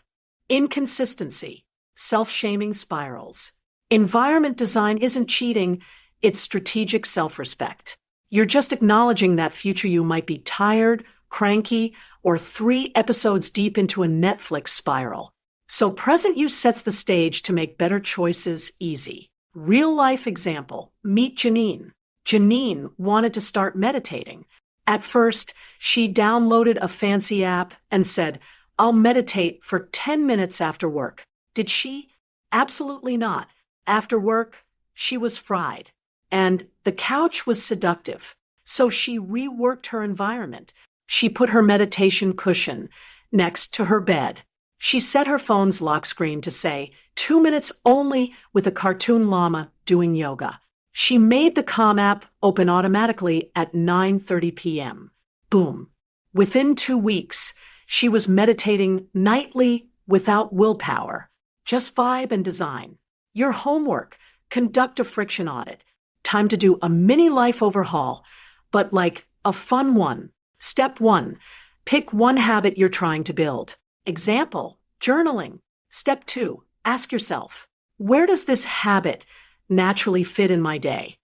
inconsistency, self-shaming spirals. Environment design isn't cheating, it's strategic self-respect. You're just acknowledging that future you might be tired, cranky, or 3 episodes deep into a Netflix spiral. So present use sets the stage to make better choices easy. Real life example, meet Janine. Janine wanted to start meditating. At first, she downloaded a fancy app and said, "I'll meditate for 10 minutes after work." Did she? Absolutely not. After work, she was fried. And the couch was seductive. So she reworked her environment. She put her meditation cushion next to her bed. She set her phone's lock screen to say, 2 minutes only with a cartoon llama doing yoga. She made the Calm app open automatically at 9:30 p.m. Boom. Within 2 weeks, she was meditating nightly without willpower. Just vibe and design. Your homework, conduct a friction audit. Time to do a mini life overhaul, but like a fun one. Step 1, pick one habit you're trying to build. Example, journaling. Step 2, ask yourself, where does this habit naturally fit in my day?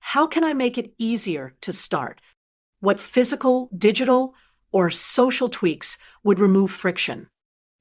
How can I make it easier to start? What physical, digital, or social tweaks would remove friction?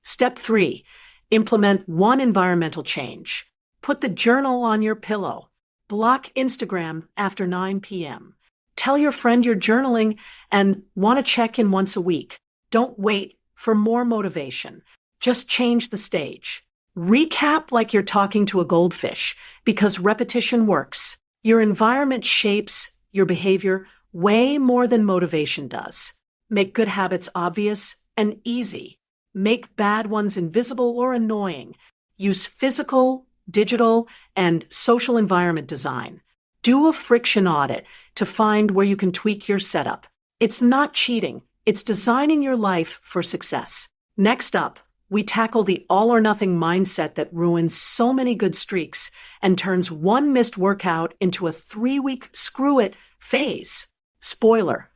Step 3, implement one environmental change. Put the journal on your pillow. Block Instagram after 9 p.m. Tell your friend you're journaling and want to check in once a week. Don't wait for more motivation. Just change the stage. Recap like you're talking to a goldfish, because repetition works. Your environment shapes your behavior way more than motivation does. Make good habits obvious and easy. Make bad ones invisible or annoying. Use physical, digital, and social environment design. Do a friction audit to find where you can tweak your setup. It's not cheating. It's designing your life for success. Next up, we tackle the all-or-nothing mindset that ruins so many good streaks and turns one missed workout into a 3-week screw-it phase. Spoiler,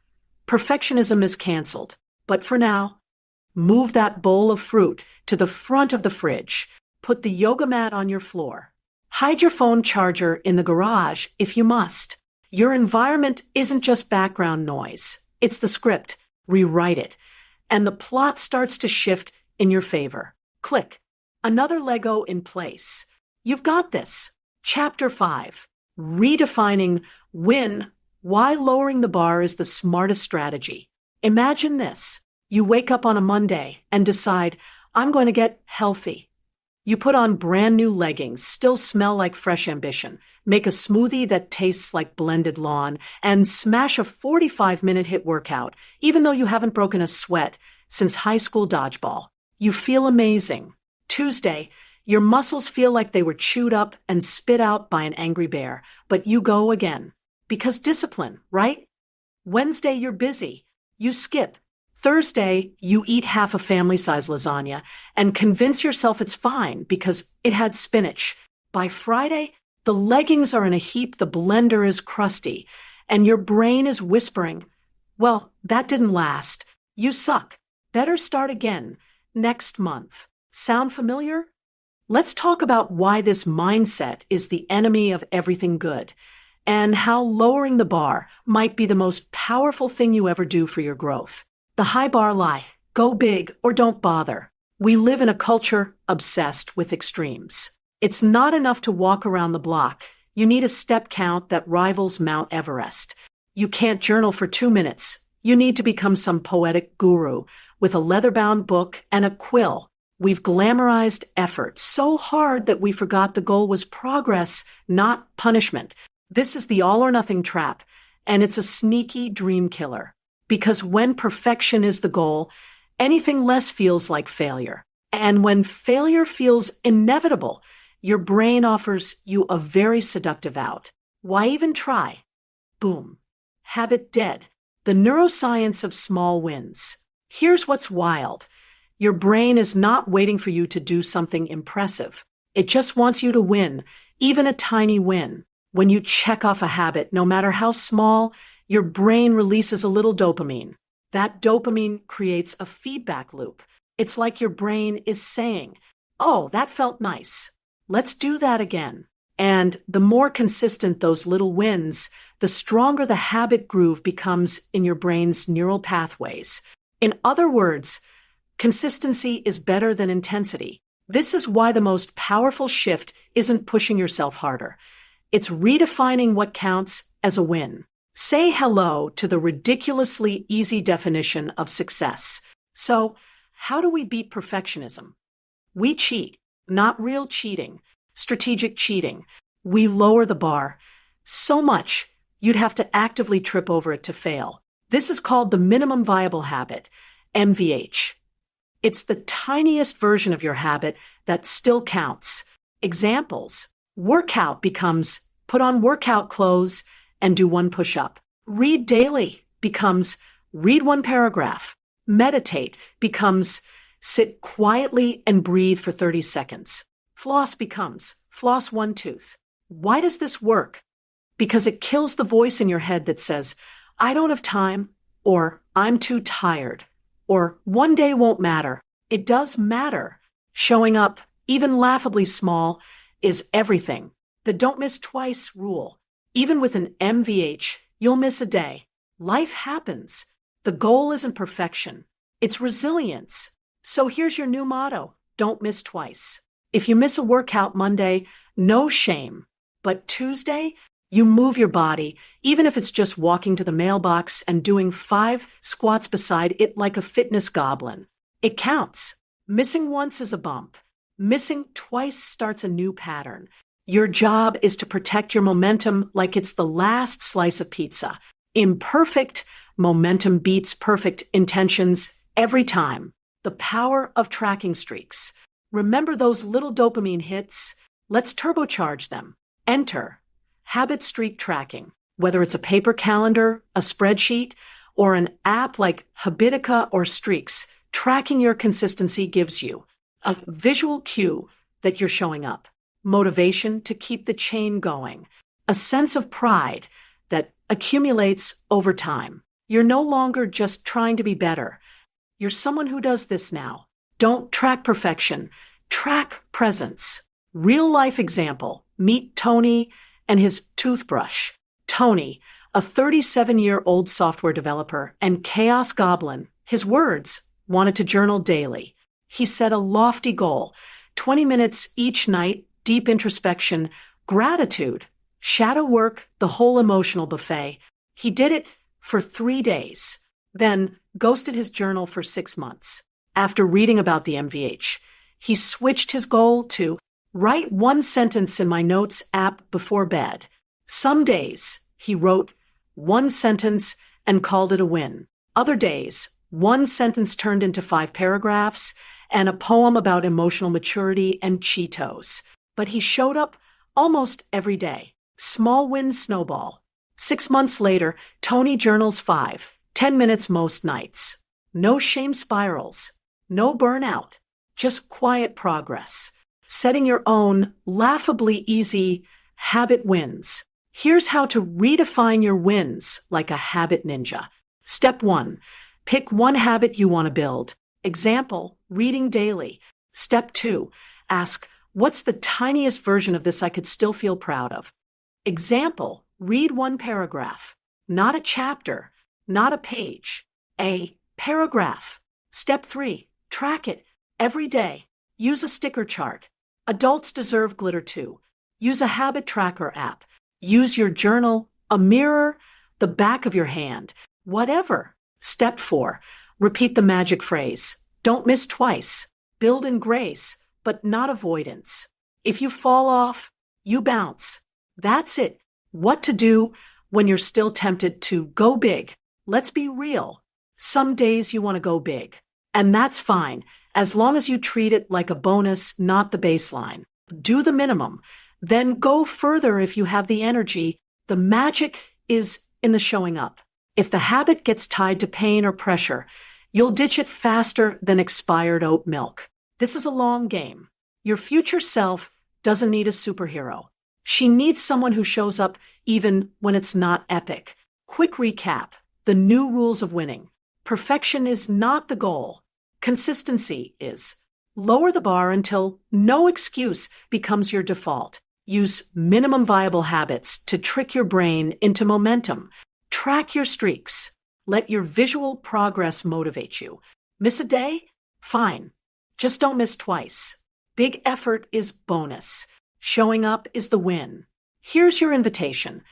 perfectionism is canceled. But for now, move that bowl of fruit to the front of the fridge. Put the yoga mat on your floor. Hide your phone charger in the garage if you must. Your environment isn't just background noise. It's the script. Rewrite it. And the plot starts to shift in your favor. Click. Another Lego in place. You've got this. Chapter 5. Redefining why lowering the bar is the smartest strategy. Imagine this. You wake up on a Monday and decide, I'm going to get healthy. You put on brand new leggings, still smell like fresh ambition, make a smoothie that tastes like blended lawn, and smash a 45-minute HIIT workout, even though you haven't broken a sweat since high school dodgeball. You feel amazing. Tuesday, your muscles feel like they were chewed up and spit out by an angry bear, but you go again. Because discipline, right? Wednesday, you're busy. You skip. Thursday, you eat half a family-size lasagna and convince yourself it's fine because it had spinach. By Friday, the leggings are in a heap, the blender is crusty, and your brain is whispering, well, that didn't last. You suck. Better start again next month. Sound familiar? Let's talk about why this mindset is the enemy of everything good and how lowering the bar might be the most powerful thing you ever do for your growth. The high bar lie. Go big or don't bother. We live in a culture obsessed with extremes. It's not enough to walk around the block. You need a step count that rivals Mount Everest. You can't journal for 2 minutes. You need to become some poetic guru with a leather-bound book and a quill. We've glamorized effort so hard that we forgot the goal was progress, not punishment. This is the all-or-nothing trap, and it's a sneaky dream killer. Because when perfection is the goal, anything less feels like failure. And when failure feels inevitable, your brain offers you a very seductive out. Why even try? Boom. Habit dead. The neuroscience of small wins. Here's what's wild. Your brain is not waiting for you to do something impressive. It just wants you to win, even a tiny win. When you check off a habit, no matter how small, your brain releases a little dopamine. That dopamine creates a feedback loop. It's like your brain is saying, oh, that felt nice. Let's do that again. And the more consistent those little wins, the stronger the habit groove becomes in your brain's neural pathways. In other words, consistency is better than intensity. This is why the most powerful shift isn't pushing yourself harder. It's redefining what counts as a win. Say hello to the ridiculously easy definition of success. So, how do we beat perfectionism? We cheat, not real cheating, strategic cheating. We lower the bar so much you'd have to actively trip over it to fail. This is called the minimum viable habit, MVH. It's the tiniest version of your habit that still counts. Examples: workout becomes put on workout clothes and do 1 push-up. Read daily becomes read 1 paragraph. Meditate becomes sit quietly and breathe for 30 seconds. Floss becomes floss 1 tooth. Why does this work? Because it kills the voice in your head that says, I don't have time, or I'm too tired, or one day won't matter. It does matter. Showing up, even laughably small, is everything. The don't miss twice rule. Even with an MVH, you'll miss a day. Life happens. The goal isn't perfection. It's resilience. So here's your new motto: don't miss twice. If you miss a workout Monday, no shame. But Tuesday, you move your body, even if it's just walking to the mailbox and doing 5 squats beside it like a fitness goblin. It counts. Missing once is a bump. Missing twice starts a new pattern. Your job is to protect your momentum like it's the last slice of pizza. Imperfect momentum beats perfect intentions every time. The power of tracking streaks. Remember those little dopamine hits? Let's turbocharge them. Enter habit streak tracking. Whether it's a paper calendar, a spreadsheet, or an app like Habitica or Streaks, tracking your consistency gives you a visual cue that you're showing up, motivation to keep the chain going, a sense of pride that accumulates over time. You're no longer just trying to be better. You're someone who does this now. Don't track perfection. Track presence. Real life example. Meet Tony and his toothbrush. Tony, a 37-year-old software developer and chaos goblin, his words, wanted to journal daily. He set a lofty goal, 20 minutes each night, deep introspection, gratitude, shadow work, the whole emotional buffet. He did it for 3 days, then ghosted his journal for 6 months. After reading about the MVH, he switched his goal to write 1 sentence in my notes app before bed. Some days, he wrote 1 sentence and called it a win. Other days, 1 sentence turned into 5 paragraphs and a poem about emotional maturity and Cheetos. But he showed up almost every day. Small wins snowball. 6 months later, Tony journals 10 minutes most nights. No shame spirals. No burnout. Just quiet progress. Setting your own laughably easy habit wins. Here's how to redefine your wins like a habit ninja. Step 1. Pick 1 habit you want to build. Example, reading daily. Step 2. Ask, what's the tiniest version of this I could still feel proud of? Example, read 1 paragraph. Not a chapter, not a page. A paragraph. Step 3. Track it every day. Use a sticker chart. Adults deserve glitter too. Use a habit tracker app. Use your journal, a mirror, the back of your hand, whatever. Step 4. Repeat the magic phrase. Don't miss twice. Build in grace, but not avoidance. If you fall off, you bounce. That's it. What to do when you're still tempted to go big. Let's be real. Some days you want to go big. And that's fine, as long as you treat it like a bonus, not the baseline. Do the minimum. Then go further if you have the energy. The magic is in the showing up. If the habit gets tied to pain or pressure, you'll ditch it faster than expired oat milk. This is a long game. Your future self doesn't need a superhero. She needs someone who shows up even when it's not epic. Quick recap. The new rules of winning. Perfection is not the goal. Consistency is. Lower the bar until no excuse becomes your default. Use minimum viable habits to trick your brain into momentum. Track your streaks. Let your visual progress motivate you. Miss a day? Fine. Just don't miss twice. Big effort is bonus. Showing up is the win. Here's your invitation.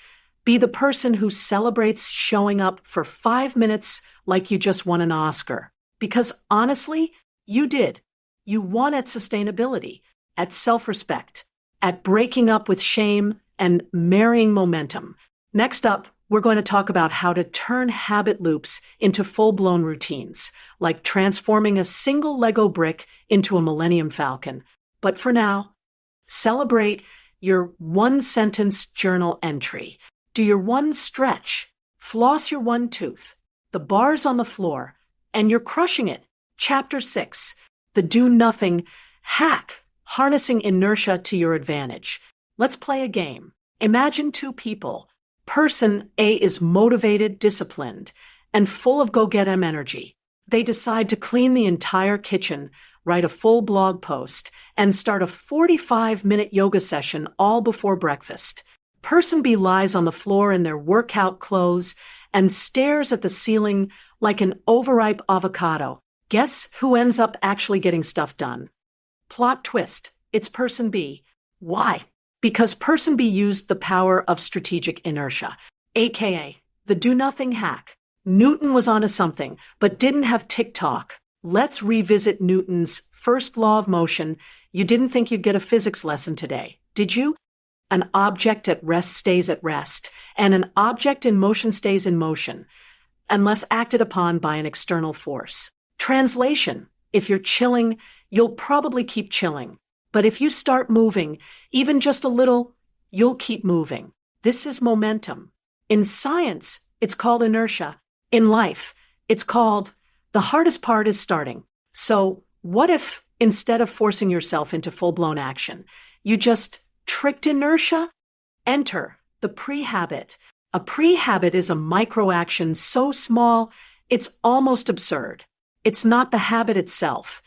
Be the person who celebrates showing up for 5 minutes like you just won an Oscar. Because honestly, you did. You won at sustainability, at self-respect, at breaking up with shame and marrying momentum. Next up, we're going to talk about how to turn habit loops into full-blown routines, like transforming a single Lego brick into a Millennium Falcon. But for now, celebrate your one-sentence journal entry. Do your one stretch. Floss your one tooth. The bar's on the floor, and you're crushing it. Chapter 6, the do-nothing hack, harnessing inertia to your advantage. Let's play a game. Imagine two people. Person A is motivated, disciplined, and full of go-get-em energy. They decide to clean the entire kitchen, write a full blog post, and start a 45-minute yoga session all before breakfast. Person B lies on the floor in their workout clothes and stares at the ceiling like an overripe avocado. Guess who ends up actually getting stuff done? Plot twist. It's Person B. Why? Because Person B used the power of strategic inertia, aka the do-nothing hack. Newton was onto something, but didn't have TikTok. Let's revisit Newton's first law of motion. You didn't think you'd get a physics lesson today, did you? An object at rest stays at rest, and an object in motion stays in motion, unless acted upon by an external force. Translation: if you're chilling, you'll probably keep chilling. But if you start moving, even just a little, you'll keep moving. This is momentum. In science, it's called inertia. In life, it's called the hardest part is starting. So what if, instead of forcing yourself into full-blown action, you just tricked inertia? Enter the pre-habit. A pre-habit is a micro-action so small, it's almost absurd. It's not the habit itself.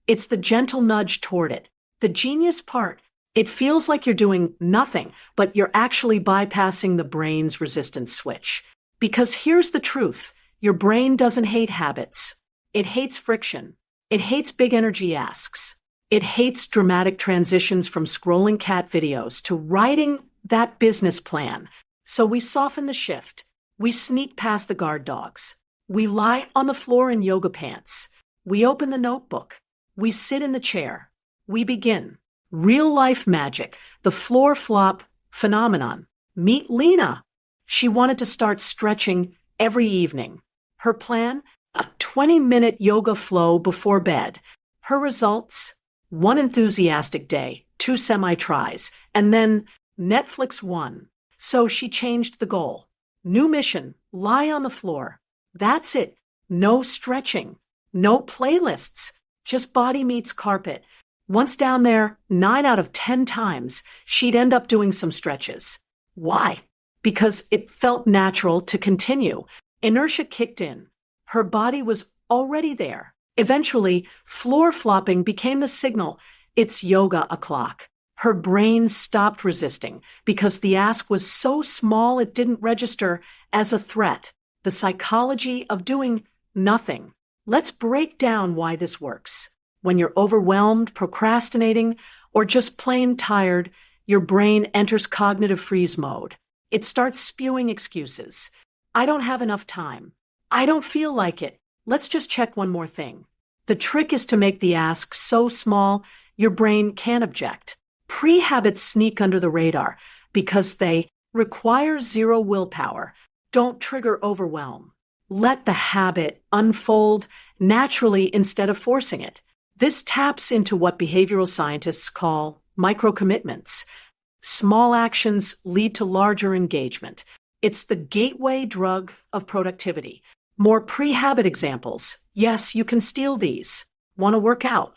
It's the gentle nudge toward it. The genius part, it feels like you're doing nothing, but you're actually bypassing the brain's resistance switch. Because here's the truth. Your brain doesn't hate habits. It hates friction. It hates big energy asks. It hates dramatic transitions from scrolling cat videos to writing that business plan. So we soften the shift. We sneak past the guard dogs. We lie on the floor in yoga pants. We open the notebook. We sit in the chair. We begin. Real-life magic, the floor flop phenomenon. Meet Lena. She wanted to start stretching every evening. Her plan? A 20-minute yoga flow before bed. Her results? One enthusiastic day, 2 semi-tries, and then Netflix won. So she changed the goal. New mission, lie on the floor. That's it. No stretching. No playlists. Just body meets carpet. Once down there, 9 out of 10 times, she'd end up doing some stretches. Why? Because it felt natural to continue. Inertia kicked in. Her body was already there. Eventually, floor flopping became the signal. It's yoga o'clock. Her brain stopped resisting because the ask was so small it didn't register as a threat. The psychology of doing nothing. Let's break down why this works. When you're overwhelmed, procrastinating, or just plain tired, your brain enters cognitive freeze mode. It starts spewing excuses. I don't have enough time. I don't feel like it. Let's just check one more thing. The trick is to make the ask so small, your brain can't object. Pre-habits sneak under the radar because they require zero willpower. Don't trigger overwhelm. Let the habit unfold naturally instead of forcing it. This taps into what behavioral scientists call micro-commitments. Small actions lead to larger engagement. It's the gateway drug of productivity. More pre-habit examples. Yes, you can steal these. Want to work out?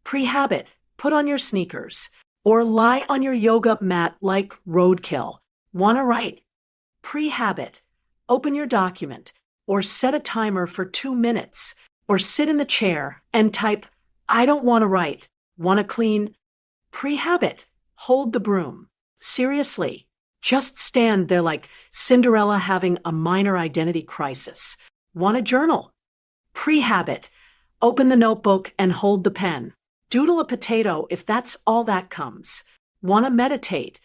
Pre-habit, put on your sneakers. Or lie on your yoga mat like roadkill. Want to write? Pre-habit, open your document. Or set a timer for 2 minutes. Or sit in the chair and type, I don't want to write. Want to clean? Pre-habit, hold the broom. Seriously, just stand there like Cinderella having a minor identity crisis. Want a journal? Pre-habit. Open the notebook and hold the pen. Doodle a potato if that's all that comes. Want to meditate?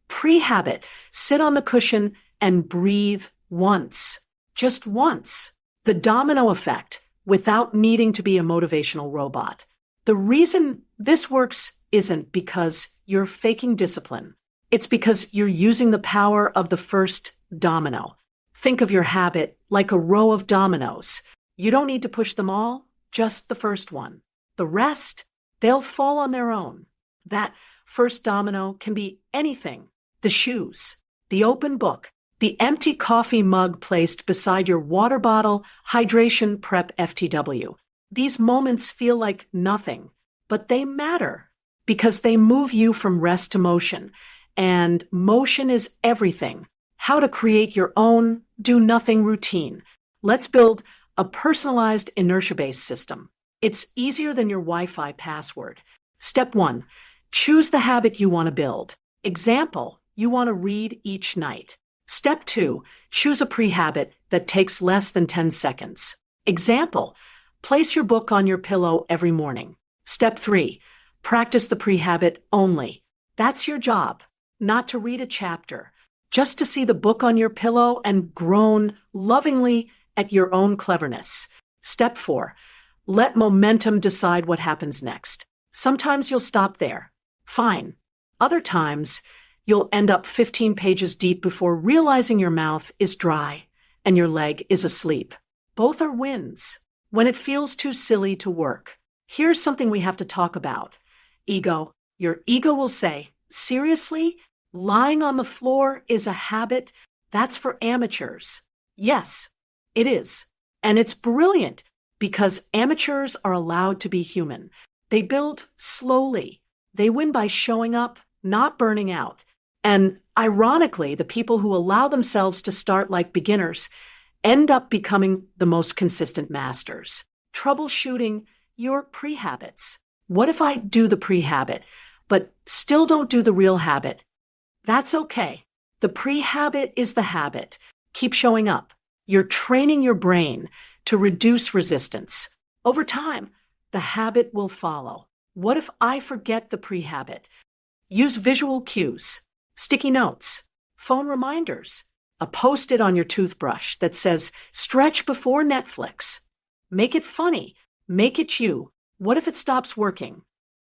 Pre-habit. Sit on the cushion and breathe once. Just once. The domino effect without needing to be a motivational robot. The reason this works isn't because you're faking discipline. It's because you're using the power of the first domino. Think of your habit like a row of dominoes. You don't need to push them all, just the first one. The rest, they'll fall on their own. That first domino can be anything. The shoes, the open book, the empty coffee mug placed beside your water bottle, hydration prep FTW. These moments feel like nothing, but they matter because they move you from rest to motion. And motion is everything. How to create your own do-nothing routine. Let's build a personalized inertia-based system. It's easier than your Wi-Fi password. Step 1, choose the habit you want to build. Example, you want to read each night. Step 2, choose a pre-habit that takes less than 10 seconds. Example, place your book on your pillow every morning. Step 3, practice the pre-habit only. That's your job, not to read a chapter, just to see the book on your pillow and groan lovingly at your own cleverness. Step 4, let momentum decide what happens next. Sometimes you'll stop there. Fine. Other times, you'll end up 15 pages deep before realizing your mouth is dry and your leg is asleep. Both are wins. When it feels too silly to work, here's something we have to talk about. Ego. Your ego will say, seriously? Lying on the floor is a habit? That's for amateurs. Yes, it is. And it's brilliant because amateurs are allowed to be human. They build slowly. They win by showing up, not burning out. And ironically, the people who allow themselves to start like beginners end up becoming the most consistent masters. Troubleshooting your pre-habits. What if I do the pre-habit, but still don't do the real habit? That's okay. The pre-habit is the habit. Keep showing up. You're training your brain to reduce resistance. Over time, the habit will follow. What if I forget the pre-habit? Use visual cues, sticky notes, phone reminders, a post-it on your toothbrush that says, stretch before Netflix. Make it funny. Make it you. What if it stops working?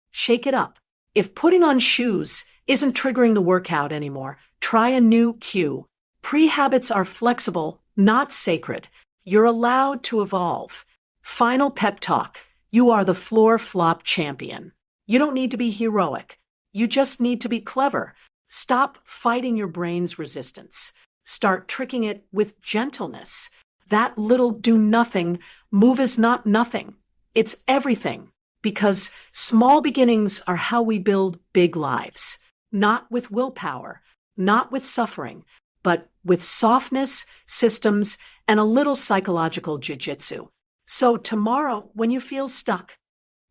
Shake it up. If putting on shoes isn't triggering the workout anymore, try a new cue. Pre-habits are flexible, not sacred. You're allowed to evolve. Final pep talk. You are the floor flop champion. You don't need to be heroic. You just need to be clever. Stop fighting your brain's resistance. Start tricking it with gentleness. That little do-nothing move is not nothing. It's everything. Because small beginnings are how we build big lives. Not with willpower, not with suffering, but with softness, systems, and a little psychological jiu-jitsu. So tomorrow, when you feel stuck,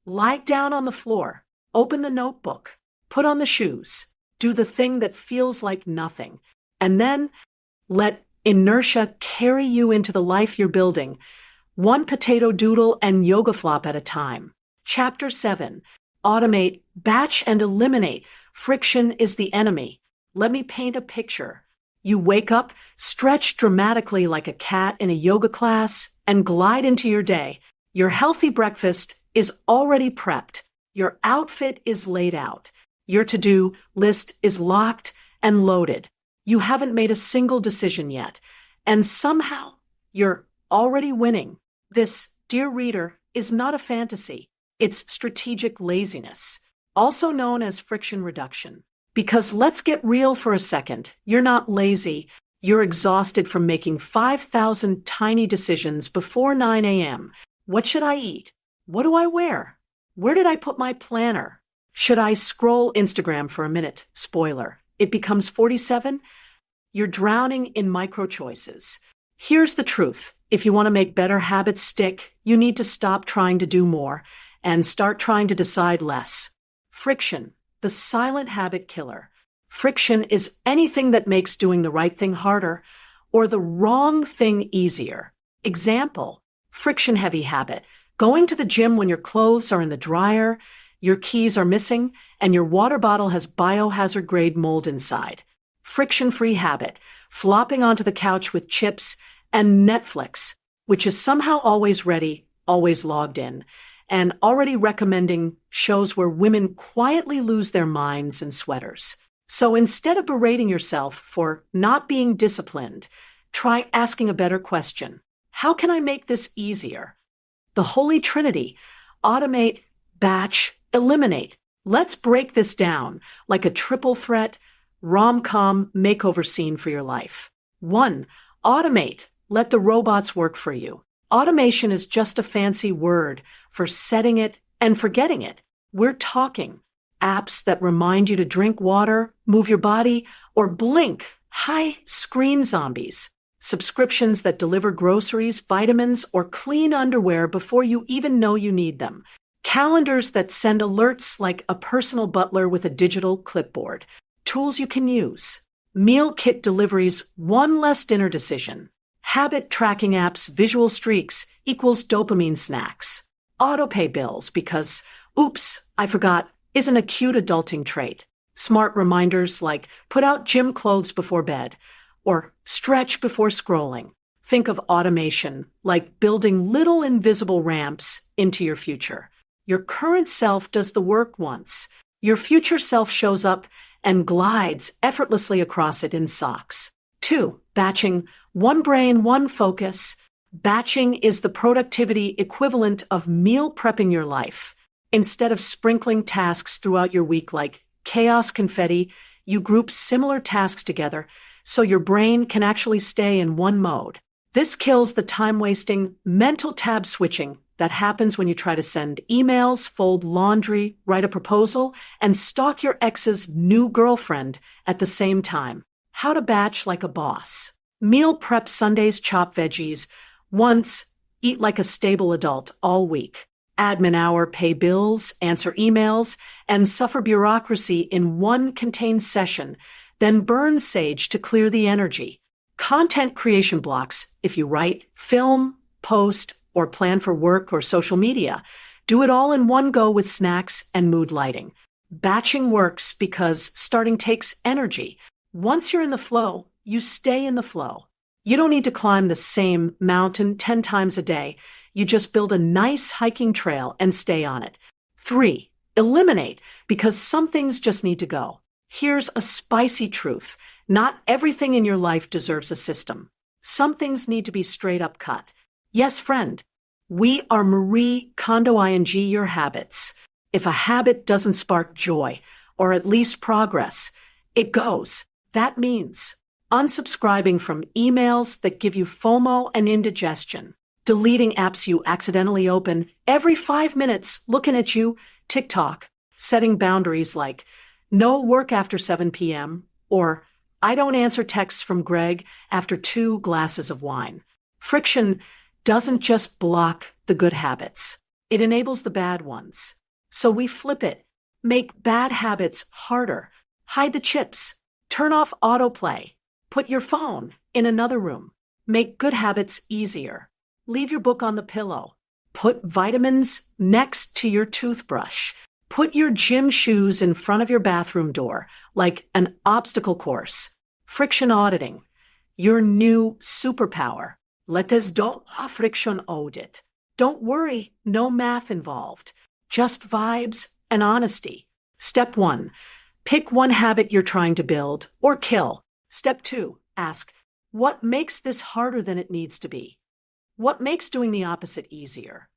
lie down on the floor, open the notebook, put on the shoes, do the thing that feels like nothing, and then let inertia carry you into the life you're building, one potato doodle and yoga flop at a time. Chapter 7, automate, batch, and eliminate. Friction is the enemy. Let me paint a picture. You wake up, stretch dramatically like a cat in a yoga class, and glide into your day. Your healthy breakfast is already prepped. Your outfit is laid out. Your to-do list is locked and loaded. You haven't made a single decision yet. And somehow, you're already winning. This, dear reader, is not a fantasy. It's strategic laziness, also known as friction reduction. Because let's get real for a second. You're not lazy. You're exhausted from making 5,000 tiny decisions before 9 a.m. What should I eat? What do I wear? Where did I put my planner? Should I scroll Instagram for a minute? Spoiler. It becomes 47. You're drowning in micro choices. Here's the truth. If you want to make better habits stick, you need to stop trying to do more and start trying to decide less. Friction, the silent habit killer. Friction is anything that makes doing the right thing harder or the wrong thing easier. Example, friction-heavy habit. Going to the gym when your clothes are in the dryer, your keys are missing, and your water bottle has biohazard-grade mold inside. Friction-free habit. Flopping onto the couch with chips and Netflix, which is somehow always ready, always logged in, and already recommending shows where women quietly lose their minds in sweaters. So instead of berating yourself for not being disciplined, try asking a better question. How can I make this easier? The Holy Trinity: automate, batch, eliminate. Let's break this down like a triple threat rom-com makeover scene for your life. 1. Automate. Let the robots work for you. Automation is just a fancy word for setting it and forgetting it. We're talking apps that remind you to drink water, move your body, or blink. Hi, screen zombies. Subscriptions that deliver groceries, vitamins, or clean underwear before you even know you need them. Calendars that send alerts like a personal butler with a digital clipboard. Tools you can use. Meal kit deliveries, one less dinner decision. Habit tracking apps, visual streaks equals dopamine snacks. Autopay bills because, oops, I forgot, is an acute adulting trait. Smart reminders like put out gym clothes before bed or stretch before scrolling. Think of automation like building little invisible ramps into your future. Your current self does the work once. Your future self shows up and glides effortlessly across it in socks. 2. Batching. One brain, one focus. Batching is the productivity equivalent of meal prepping your life. Instead of sprinkling tasks throughout your week like chaos confetti, you group similar tasks together so your brain can actually stay in one mode. This kills the time-wasting mental tab switching that happens when you try to send emails, fold laundry, write a proposal, and stalk your ex's new girlfriend at the same time. How to batch like a boss. Meal prep Sundays, chop veggies. Once, eat like a stable adult all week. Admin hour, pay bills, answer emails, and suffer bureaucracy in one contained session. Then burn sage to clear the energy. Content creation blocks if you write, film, post, or plan for work or social media. Do it all in one go with snacks and mood lighting. Batching works because starting takes energy. Once you're in the flow, you stay in the flow. You don't need to climb the same mountain 10 times a day. You just build a nice hiking trail and stay on it. 3. Eliminate, because some things just need to go. Here's a spicy truth. Not everything in your life deserves a system. Some things need to be straight up cut. Yes, friend, we are Marie Kondo ing your habits. If a habit doesn't spark joy, or at least progress, it goes. That means unsubscribing from emails that give you FOMO and indigestion, deleting apps you accidentally open every 5 minutes looking at you, TikTok, setting boundaries like no work after 7 p.m. or I don't answer texts from Greg after 2 glasses of wine. Friction doesn't just block the good habits. It enables the bad ones. So we flip it. Make bad habits harder. Hide the chips. Turn off autoplay. Put your phone in another room. Make good habits easier. Leave your book on the pillow. Put vitamins next to your toothbrush. Put your gym shoes in front of your bathroom door, like an obstacle course. Friction auditing, your new superpower. Let us do a friction audit. Don't worry, no math involved. Just vibes and honesty. Step 1, pick one habit you're trying to build or kill. Step 2, ask, what makes this harder than it needs to be? What makes doing the opposite easier?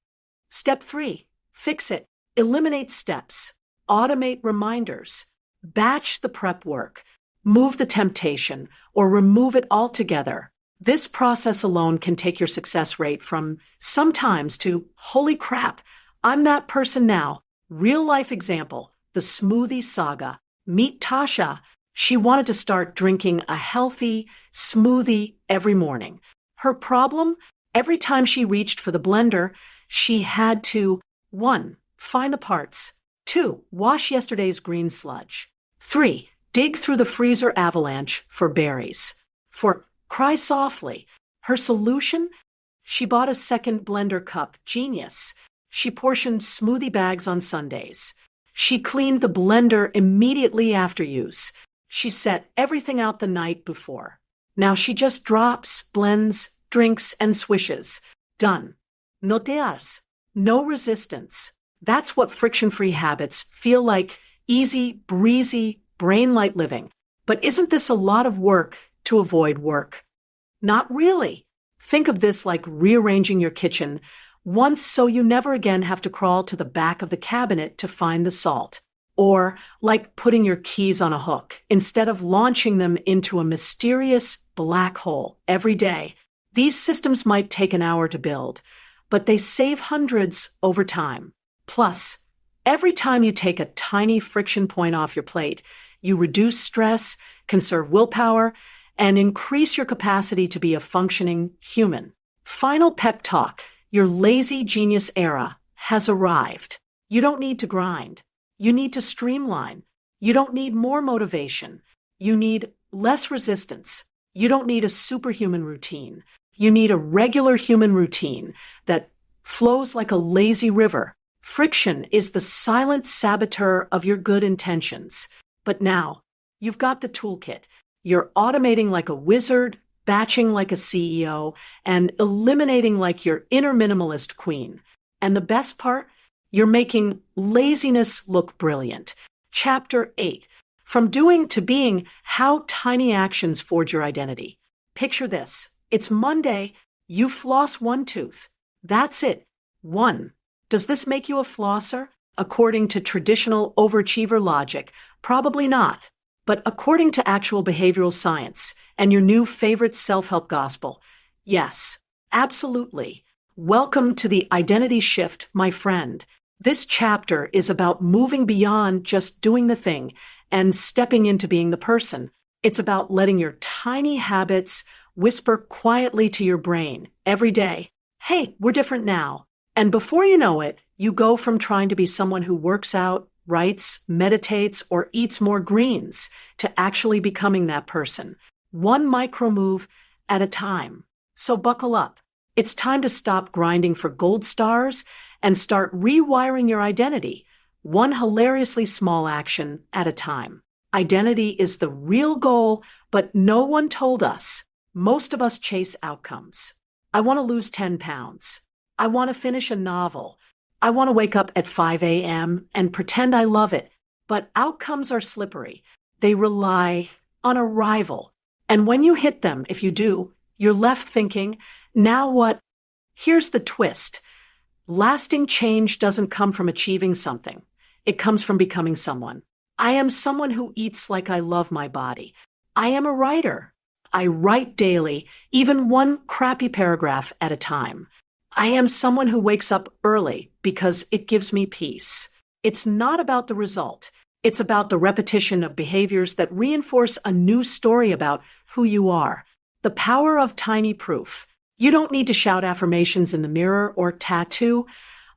Step 3, fix it. Eliminate steps. Automate reminders. Batch the prep work. Move the temptation or remove it altogether. This process alone can take your success rate from sometimes to holy crap, I'm that person now. Real life example, the smoothie saga. Meet Tasha. She wanted to start drinking a healthy smoothie every morning. Her problem? Every time she reached for the blender, she had to 1. Find the parts. 2. Wash yesterday's green sludge. 3. dig through the freezer avalanche for berries. For cry softly. Her solution? She bought a second blender cup. Genius. She portioned smoothie bags on Sundays. She cleaned the blender immediately after use. She set everything out the night before. Now she just drops, blends, drinks, and swishes. Done. No tears. No resistance. That's what friction-free habits feel like: easy, breezy, brain-light living. But isn't this a lot of work to avoid work? Not really. Think of this like rearranging your kitchen once so you never again have to crawl to the back of the cabinet to find the salt. Or like putting your keys on a hook instead of launching them into a mysterious black hole every day. These systems might take an hour to build, but they save hundreds over time. Plus, every time you take a tiny friction point off your plate, you reduce stress, conserve willpower, and increase your capacity to be a functioning human. Final pep talk: your lazy genius era has arrived. You don't need to grind. You need to streamline. You don't need more motivation. You need less resistance. You don't need a superhuman routine. You need a regular human routine that flows like a lazy river. Friction is the silent saboteur of your good intentions. But now, you've got the toolkit. You're automating like a wizard, batching like a CEO, and eliminating like your inner minimalist queen. And the best part? You're making laziness look brilliant. Chapter 8. From doing to being: how tiny actions forge your identity. Picture this. It's Monday. You floss one tooth. That's it. One. Does this make you a flosser? According to traditional overachiever logic, probably not. But according to actual behavioral science and your new favorite self-help gospel, yes, absolutely. Welcome to the identity shift, my friend. This chapter is about moving beyond just doing the thing and stepping into being the person. It's about letting your tiny habits whisper quietly to your brain every day, hey, we're different now. And before you know it, you go from trying to be someone who works out, writes, meditates, or eats more greens to actually becoming that person, one micro move at a time. So buckle up. It's time to stop grinding for gold stars and start rewiring your identity, one hilariously small action at a time. Identity is the real goal, but no one told us. Most of us chase outcomes. I want to lose 10 pounds. I want to finish a novel. I want to wake up at 5 a.m. and pretend I love it. But outcomes are slippery. They rely on arrival. And when you hit them, if you do, you're left thinking, now what? Here's the twist. Lasting change doesn't come from achieving something. It comes from becoming someone. I am someone who eats like I love my body. I am a writer. I write daily, even one crappy paragraph at a time. I am someone who wakes up early because it gives me peace. It's not about the result. It's about the repetition of behaviors that reinforce a new story about who you are. The power of tiny proof. You don't need to shout affirmations in the mirror or tattoo,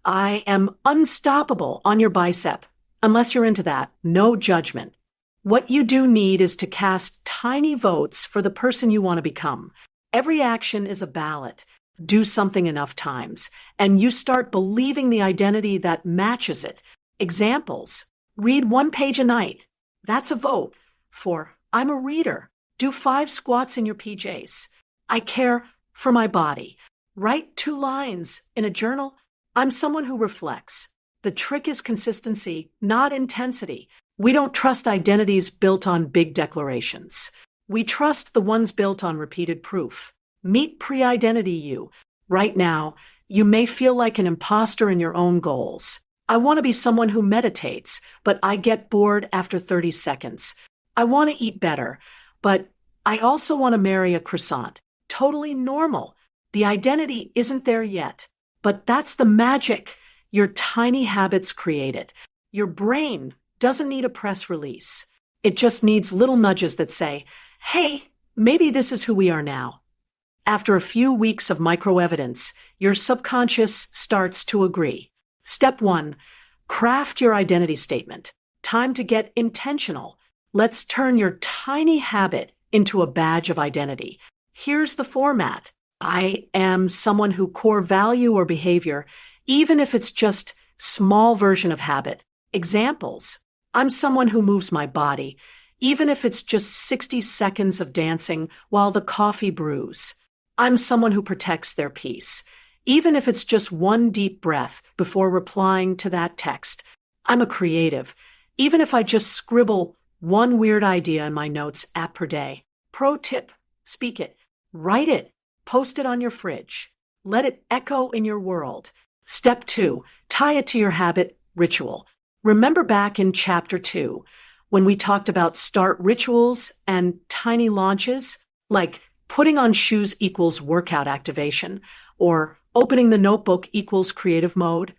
I am unstoppable on your bicep. Unless you're into that, no judgment. What you do need is to cast tiny votes for the person you want to become. Every action is a ballot. Do something enough times, and you start believing the identity that matches it. Examples: read 1 page a night. That's a vote for I'm a reader. Do 5 squats in your PJs. I care for my body. Write 2 lines in a journal. I'm someone who reflects. The trick is consistency, not intensity. We don't trust identities built on big declarations. We trust the ones built on repeated proof. Meet pre-identity you. Right now, you may feel like an imposter in your own goals. I want to be someone who meditates, but I get bored after 30 seconds. I want to eat better, but I also want to marry a croissant. Totally normal. The identity isn't there yet, but that's the magic your tiny habits created. Your brain doesn't need a press release. It just needs little nudges that say, hey, maybe this is who we are now. After a few weeks of microevidence, your subconscious starts to agree. Step 1, craft your identity statement. Time to get intentional. Let's turn your tiny habit into a badge of identity. Here's the format. I am someone who core value or behavior, even if it's just small version of habit. Examples. I'm someone who moves my body, even if it's just 60 seconds of dancing while the coffee brews. I'm someone who protects their peace, even if it's just one deep breath before replying to that text. I'm a creative, even if I just scribble one weird idea in my notes app per day. Pro tip, speak it, write it, post it on your fridge. Let it echo in your world. Step 2, tie it to your habit ritual. Remember back in chapter 2, when we talked about start rituals and tiny launches, like putting on shoes equals workout activation, or opening the notebook equals creative mode?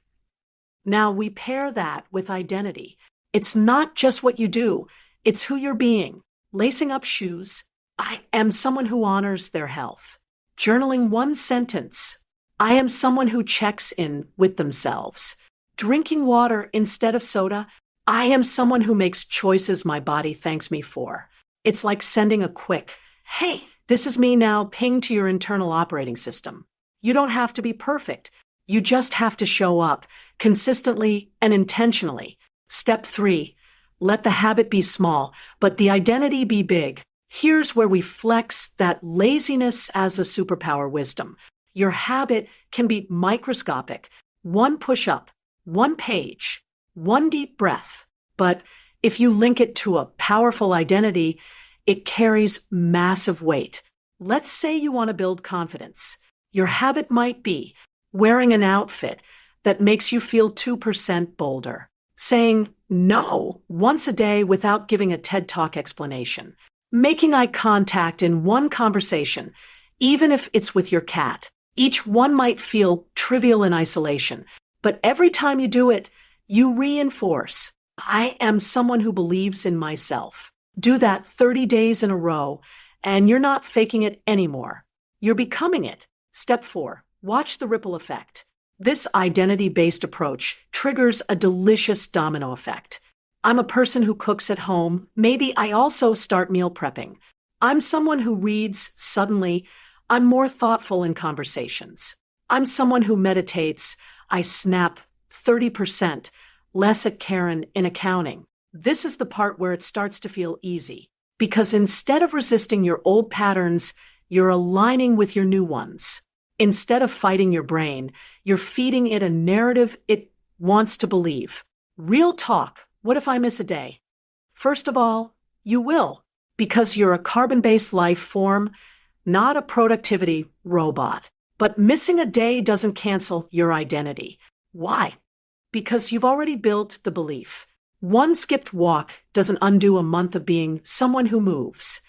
Now we pair that with identity. It's not just what you do, it's who you're being. Lacing up shoes, I am someone who honors their health. Journaling one sentence, I am someone who checks in with themselves. Drinking water instead of soda, I am someone who makes choices my body thanks me for. It's like sending a quick, hey, this is me now, ping to your internal operating system. You don't have to be perfect. You just have to show up consistently and intentionally. Step 3, let the habit be small, but the identity be big. Here's where we flex that laziness as a superpower wisdom. Your habit can be microscopic. One push-up, one page, one deep breath. But if you link it to a powerful identity, it carries massive weight. Let's say you want to build confidence. Your habit might be wearing an outfit that makes you feel 2% bolder, saying no once a day without giving a TED Talk explanation, making eye contact in one conversation, even if it's with your cat. Each one might feel trivial in isolation, but every time you do it, you reinforce, I am someone who believes in myself. Do that 30 days in a row, and you're not faking it anymore. You're becoming it. Step 4, watch the ripple effect. This identity-based approach triggers a delicious domino effect. I'm a person who cooks at home. Maybe I also start meal prepping. I'm someone who reads. Suddenly, I'm more thoughtful in conversations. I'm someone who meditates. I snap 30% less at Karen in accounting. This is the part where it starts to feel easy, because instead of resisting your old patterns, you're aligning with your new ones. Instead of fighting your brain, you're feeding it a narrative it wants to believe. Real talk. What if I miss a day? First of all, you will, because you're a carbon-based life form, not a productivity robot. But missing a day doesn't cancel your identity. Why? Because you've already built the belief. One skipped walk doesn't undo a month of being someone who moves.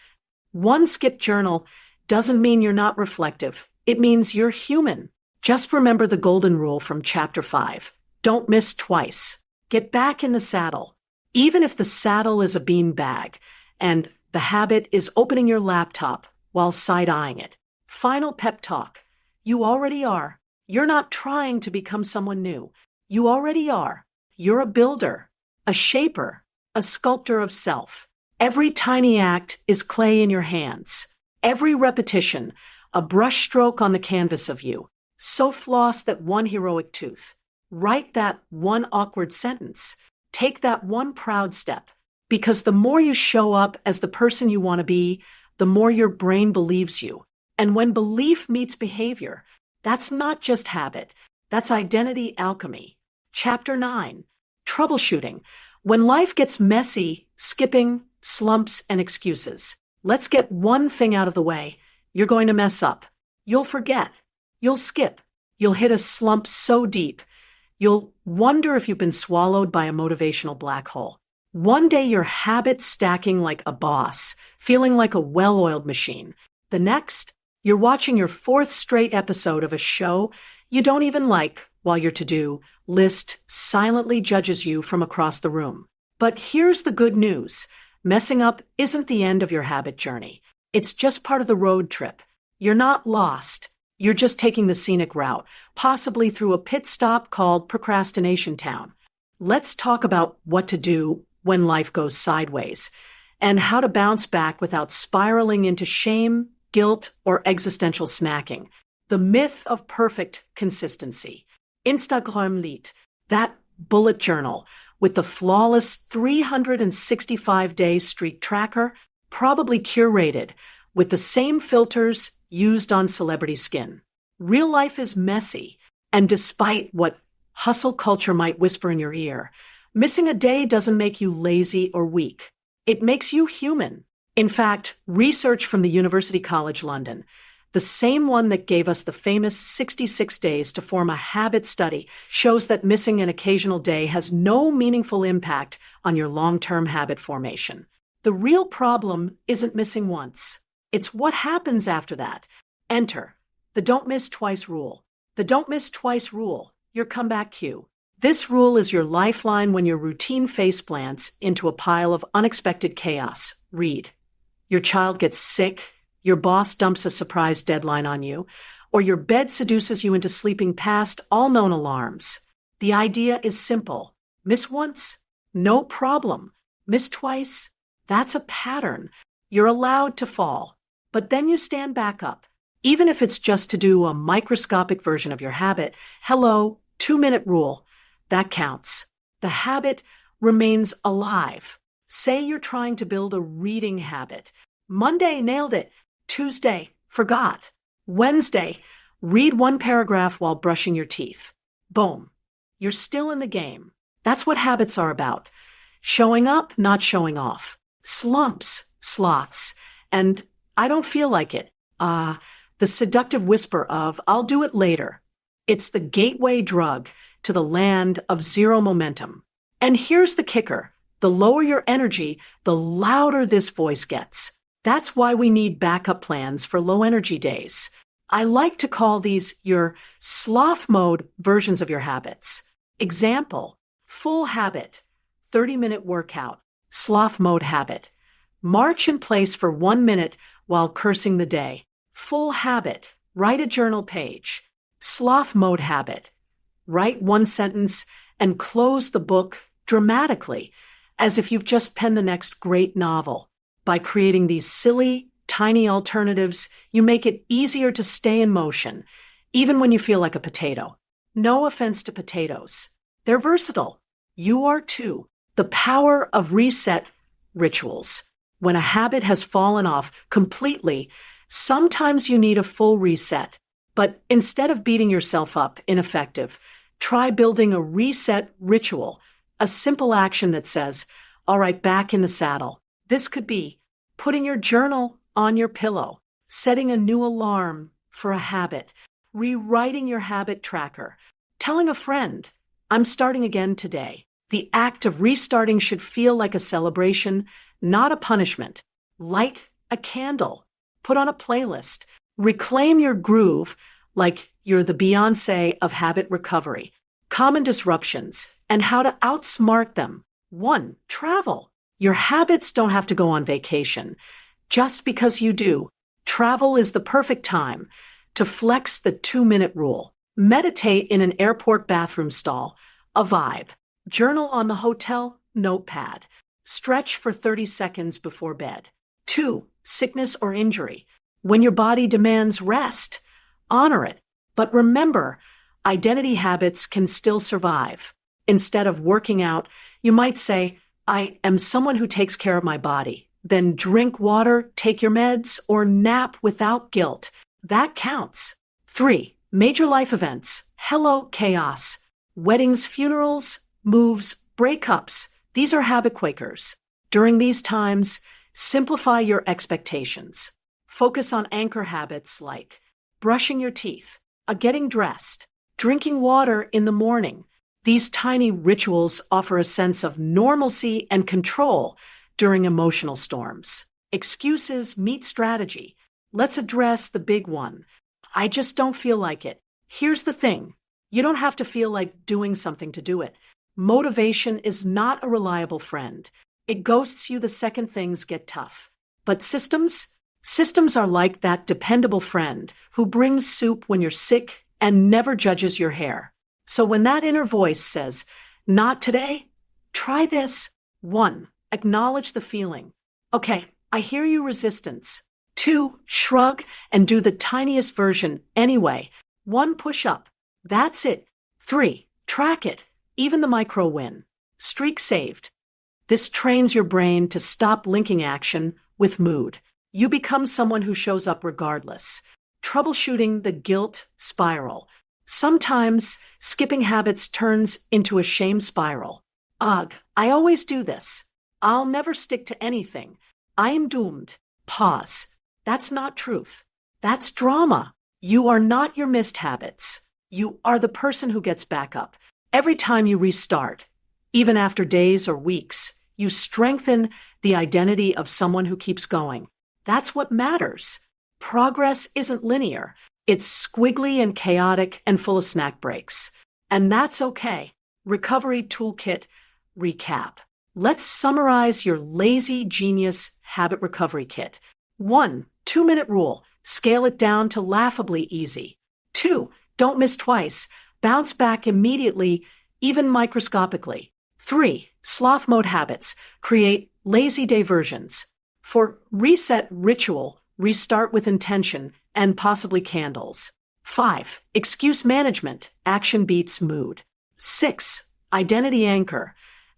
One skipped journal doesn't mean you're not reflective. It means you're human. Just remember the golden rule from chapter 5. Don't miss twice. Get back in the saddle. Even if the saddle is a bean bag and the habit is opening your laptop while side-eyeing it. Final pep talk. You already are. You're not trying to become someone new. You already are. You're a builder, a shaper, a sculptor of self. Every tiny act is clay in your hands. Every repetition, a brushstroke on the canvas of you. So floss that one heroic tooth. Write that one awkward sentence. Take that one proud step. Because the more you show up as the person you want to be, the more your brain believes you. And when belief meets behavior, that's not just habit. That's identity alchemy. Chapter 9, troubleshooting. When life gets messy, skipping, slumps, and excuses. Let's get one thing out of the way. You're going to mess up. You'll forget. You'll skip. You'll hit a slump so deep. You'll wonder if you've been swallowed by a motivational black hole. One day you're habit stacking like a boss, feeling like a well-oiled machine. The next, you're watching your 4th straight episode of a show you don't even like while your to-do list silently judges you from across the room. But here's the good news. Messing up isn't the end of your habit journey. It's just part of the road trip. You're not lost. You're just taking the scenic route, possibly through a pit stop called Procrastination Town. Let's talk about what to do when life goes sideways. and how to bounce back without spiraling into shame, guilt, or existential snacking. The myth of perfect consistency. Instagram Lite, that bullet journal with the flawless 365-day streak tracker, probably curated with the same filters used on celebrity skin. Real life is messy, and despite what hustle culture might whisper in your ear, missing a day doesn't make you lazy or weak. It makes you human. In fact, research from the University College London, the same one that gave us the famous 66 days to form a habit study, shows that missing an occasional day has no meaningful impact on your long-term habit formation. The real problem isn't missing once. It's what happens after that. Enter the don't miss twice rule. The don't miss twice rule, your comeback cue. This rule is your lifeline when your routine face plants into a pile of unexpected chaos. Read. Your child gets sick, your boss dumps a surprise deadline on you, or your bed seduces you into sleeping past all known alarms. The idea is simple. Miss once? No problem. Miss twice? That's a pattern. You're allowed to fall, but then you stand back up. Even if it's just to do a microscopic version of your habit. Hello, 2-minute rule. That counts. The habit remains alive. Say you're trying to build a reading habit. Monday, nailed it. Tuesday, forgot. Wednesday, read 1 paragraph while brushing your teeth. Boom. You're still in the game. That's what habits are about. Showing up, not showing off. Slumps, sloths, and I don't feel like it. The seductive whisper of, I'll do it later. It's the gateway drug to the land of zero momentum. And here's the kicker. The lower your energy, the louder this voice gets. That's why we need backup plans for low energy days. I like to call these your sloth mode versions of your habits. Example, full habit, 30-minute workout, sloth mode habit. March in place for 1 minute while cursing the day. Full habit, write a journal page. Sloth mode habit, write 1 sentence and close the book dramatically, as if you've just penned the next great novel. By creating these silly, tiny alternatives, you make it easier to stay in motion, even when you feel like a potato. No offense to potatoes. They're versatile. You are too. The power of reset rituals. When a habit has fallen off completely, sometimes you need a full reset. But instead of beating yourself up, ineffective, try building a reset ritual, a simple action that says, all right, back in the saddle. This could be putting your journal on your pillow, setting a new alarm for a habit, rewriting your habit tracker, telling a friend, I'm starting again today. The act of restarting should feel like a celebration, not a punishment. Light a candle, put on a playlist, reclaim your groove like you're the Beyoncé of habit recovery. Common disruptions and how to outsmart them. 1, travel. Your habits don't have to go on vacation. Just because you do, travel is the perfect time to flex the 2-minute rule. Meditate in an airport bathroom stall, a vibe. Journal on the hotel notepad. Stretch for 30 seconds before bed. 2, sickness or injury. When your body demands rest, honor it. But remember, identity habits can still survive. Instead of working out, you might say, I am someone who takes care of my body. Then drink water, take your meds, or nap without guilt. That counts. 3, major life events. Hello, chaos. Weddings, funerals, moves, breakups. These are habit quakers. During these times, simplify your expectations. Focus on anchor habits like brushing your teeth, getting dressed, drinking water in the morning. These tiny rituals offer a sense of normalcy and control during emotional storms. Excuses meet strategy. Let's address the big one. I just don't feel like it. Here's the thing. You don't have to feel like doing something to do it. Motivation is not a reliable friend. It ghosts you the second things get tough. But systems are like that dependable friend who brings soup when you're sick and never judges your hair. So when that inner voice says, not today, try this. 1, acknowledge the feeling. Okay, I hear you resistance. 2, shrug and do the tiniest version anyway. 1, push up. That's it. 3, track it. Even the micro win. Streak saved. This trains your brain to stop linking action with mood. You become someone who shows up regardless. Troubleshooting the guilt spiral. Sometimes skipping habits turns into a shame spiral. Ugh, I always do this. I'll never stick to anything. I am doomed. Pause. That's not truth. That's drama. You are not your missed habits. You are the person who gets back up. Every time you restart, even after days or weeks, you strengthen the identity of someone who keeps going. That's what matters. Progress isn't linear. It's squiggly and chaotic and full of snack breaks. And that's okay. Recovery Toolkit Recap. Let's summarize your lazy genius habit recovery kit. 1, 2-minute rule. Scale it down to laughably easy. 2, don't miss twice. Bounce back immediately, even microscopically. 3, sloth mode habits. Create lazy day versions. For reset ritual, restart with intention and possibly candles. 5, excuse management. Action beats mood. 6, identity anchor.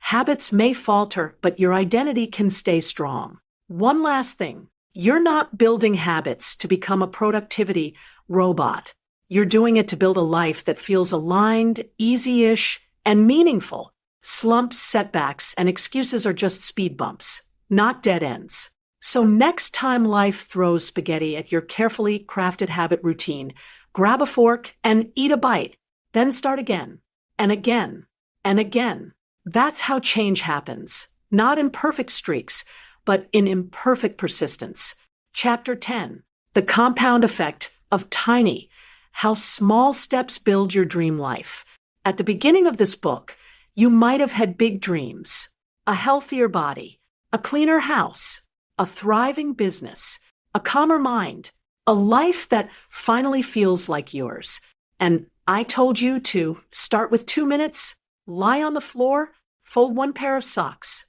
Habits may falter, but your identity can stay strong. One last thing. You're not building habits to become a productivity robot. You're doing it to build a life that feels aligned, easy-ish, and meaningful. Slumps, setbacks, and excuses are just speed bumps, not dead ends. So next time life throws spaghetti at your carefully crafted habit routine, grab a fork and eat a bite, then start again, and again, and again. That's how change happens, not in perfect streaks, but in imperfect persistence. Chapter 10, The Compound Effect of Tiny, How Small Steps Build Your Dream Life. At the beginning of this book, you might have had big dreams, a healthier body, a cleaner house, a thriving business, a calmer mind, a life that finally feels like yours. And I told you to start with 2 minutes, lie on the floor, fold 1 pair of socks.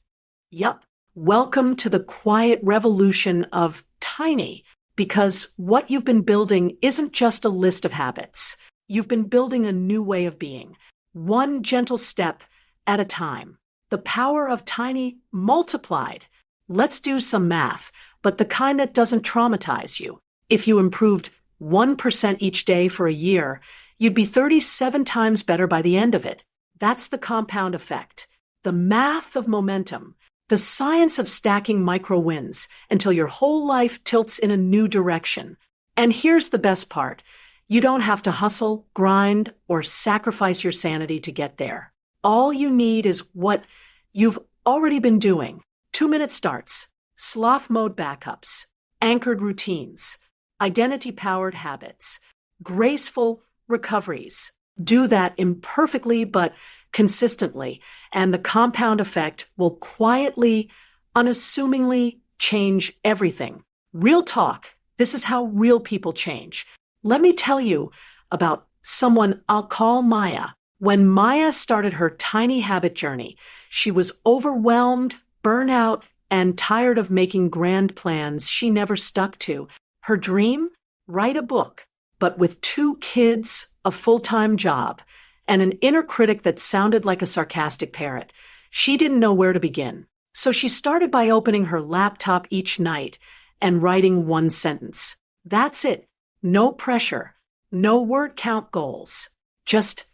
Yup. Welcome to the quiet revolution of tiny, because what you've been building isn't just a list of habits. You've been building a new way of being, one gentle step at a time. The power of tiny multiplied. Let's do some math, but the kind that doesn't traumatize you. If you improved 1% each day for a year, you'd be 37 times better by the end of it. That's the compound effect. The math of momentum. The science of stacking micro wins until your whole life tilts in a new direction. And here's the best part. You don't have to hustle, grind, or sacrifice your sanity to get there. All you need is what you've already been doing. 2-minute starts, sloth mode backups, anchored routines, identity-powered habits, graceful recoveries. Do that imperfectly but consistently, and the compound effect will quietly, unassumingly change everything. Real talk. This is how real people change. Let me tell you about someone I'll call Maya. When Maya started her tiny habit journey, she was overwhelmed, burnout, and tired of making grand plans she never stuck to. Her dream? Write a book, but with 2 kids, a full-time job, and an inner critic that sounded like a sarcastic parrot. She didn't know where to begin. So she started by opening her laptop each night and writing 1 sentence. That's it. No pressure. No word count goals. Just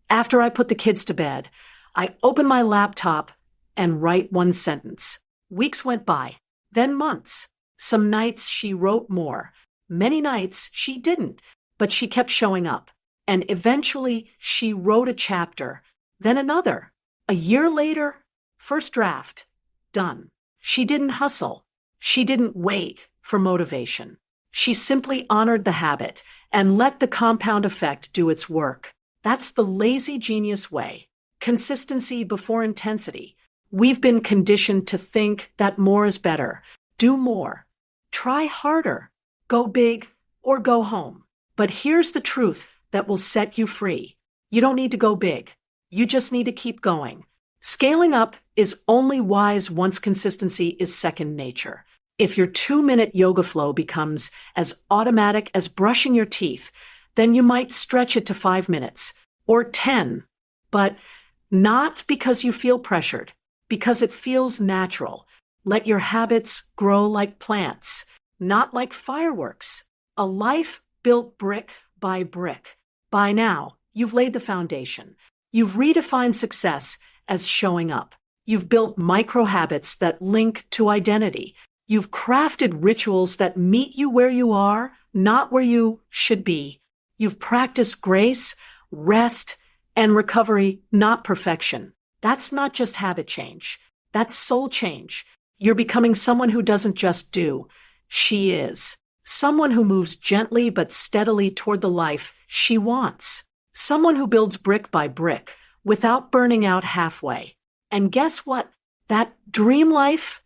after I put the kids to bed, I open my laptop and write 1 sentence. Weeks went by, then months. Some nights she wrote more. Many nights she didn't, but she kept showing up. And eventually she wrote a chapter, then another. A year later, first draft, done. She didn't hustle. She didn't wait for motivation. She simply honored the habit and let the compound effect do its work. That's the lazy genius way. Consistency before intensity. We've been conditioned to think that more is better. Do more. Try harder. Go big or go home. But here's the truth that will set you free. You don't need to go big. You just need to keep going. Scaling up is only wise once consistency is second nature. If your 2-minute yoga flow becomes as automatic as brushing your teeth, then you might stretch it to 5 minutes or 10, but not because you feel pressured, because it feels natural. Let your habits grow like plants, not like fireworks. A life built brick by brick. By now, you've laid the foundation. You've redefined success as showing up. You've built micro habits that link to identity. You've crafted rituals that meet you where you are, not where you should be. You've practiced grace, rest, and recovery, not perfection. That's not just habit change. That's soul change. You're becoming someone who doesn't just do. She is. Someone who moves gently but steadily toward the life she wants. Someone who builds brick by brick without burning out halfway. And guess what? That dream life,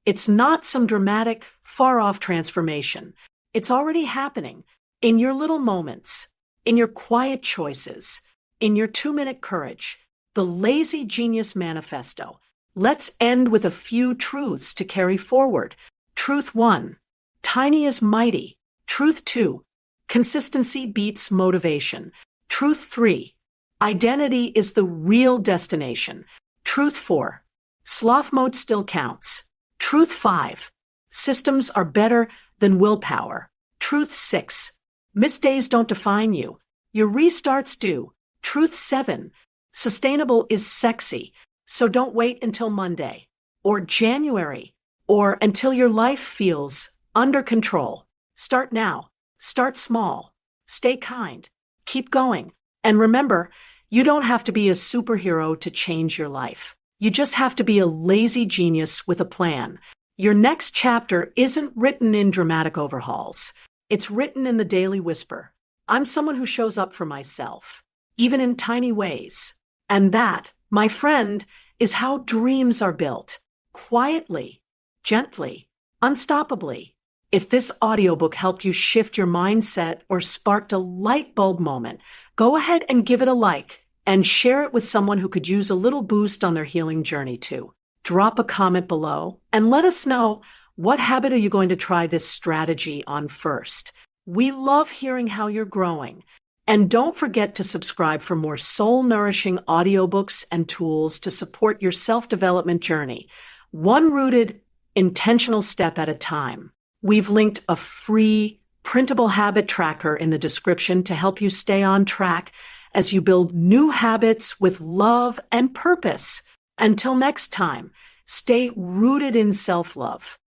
it's not some dramatic, far-off transformation. It's already happening in your little moments, in your quiet choices, in your 2-minute courage, the Lazy Genius Manifesto. Let's end with a few truths to carry forward. Truth 1, tiny is mighty. Truth 2, consistency beats motivation. Truth 3, identity is the real destination. Truth 4, sloth mode still counts. Truth 5, systems are better than willpower. Truth 6, missed days don't define you. Your restarts do. Truth 7, sustainable is sexy, so don't wait until Monday or January or until your life feels under control. Start now. Start small. Stay kind. Keep going. And remember, you don't have to be a superhero to change your life. You just have to be a lazy genius with a plan. Your next chapter isn't written in dramatic overhauls. It's written in the daily whisper. I'm someone who shows up for myself, even in tiny ways. And that, my friend, is how dreams are built. Quietly, gently, unstoppably. If this audiobook helped you shift your mindset or sparked a light bulb moment, go ahead and give it a like and share it with someone who could use a little boost on their healing journey too. Drop a comment below and let us know, what habit are you going to try this strategy on first? We love hearing how you're growing. And don't forget to subscribe for more soul-nourishing audiobooks and tools to support your self-development journey, one rooted, intentional step at a time. We've linked a free printable habit tracker in the description to help you stay on track as you build new habits with love and purpose. Until next time, stay rooted in self-love.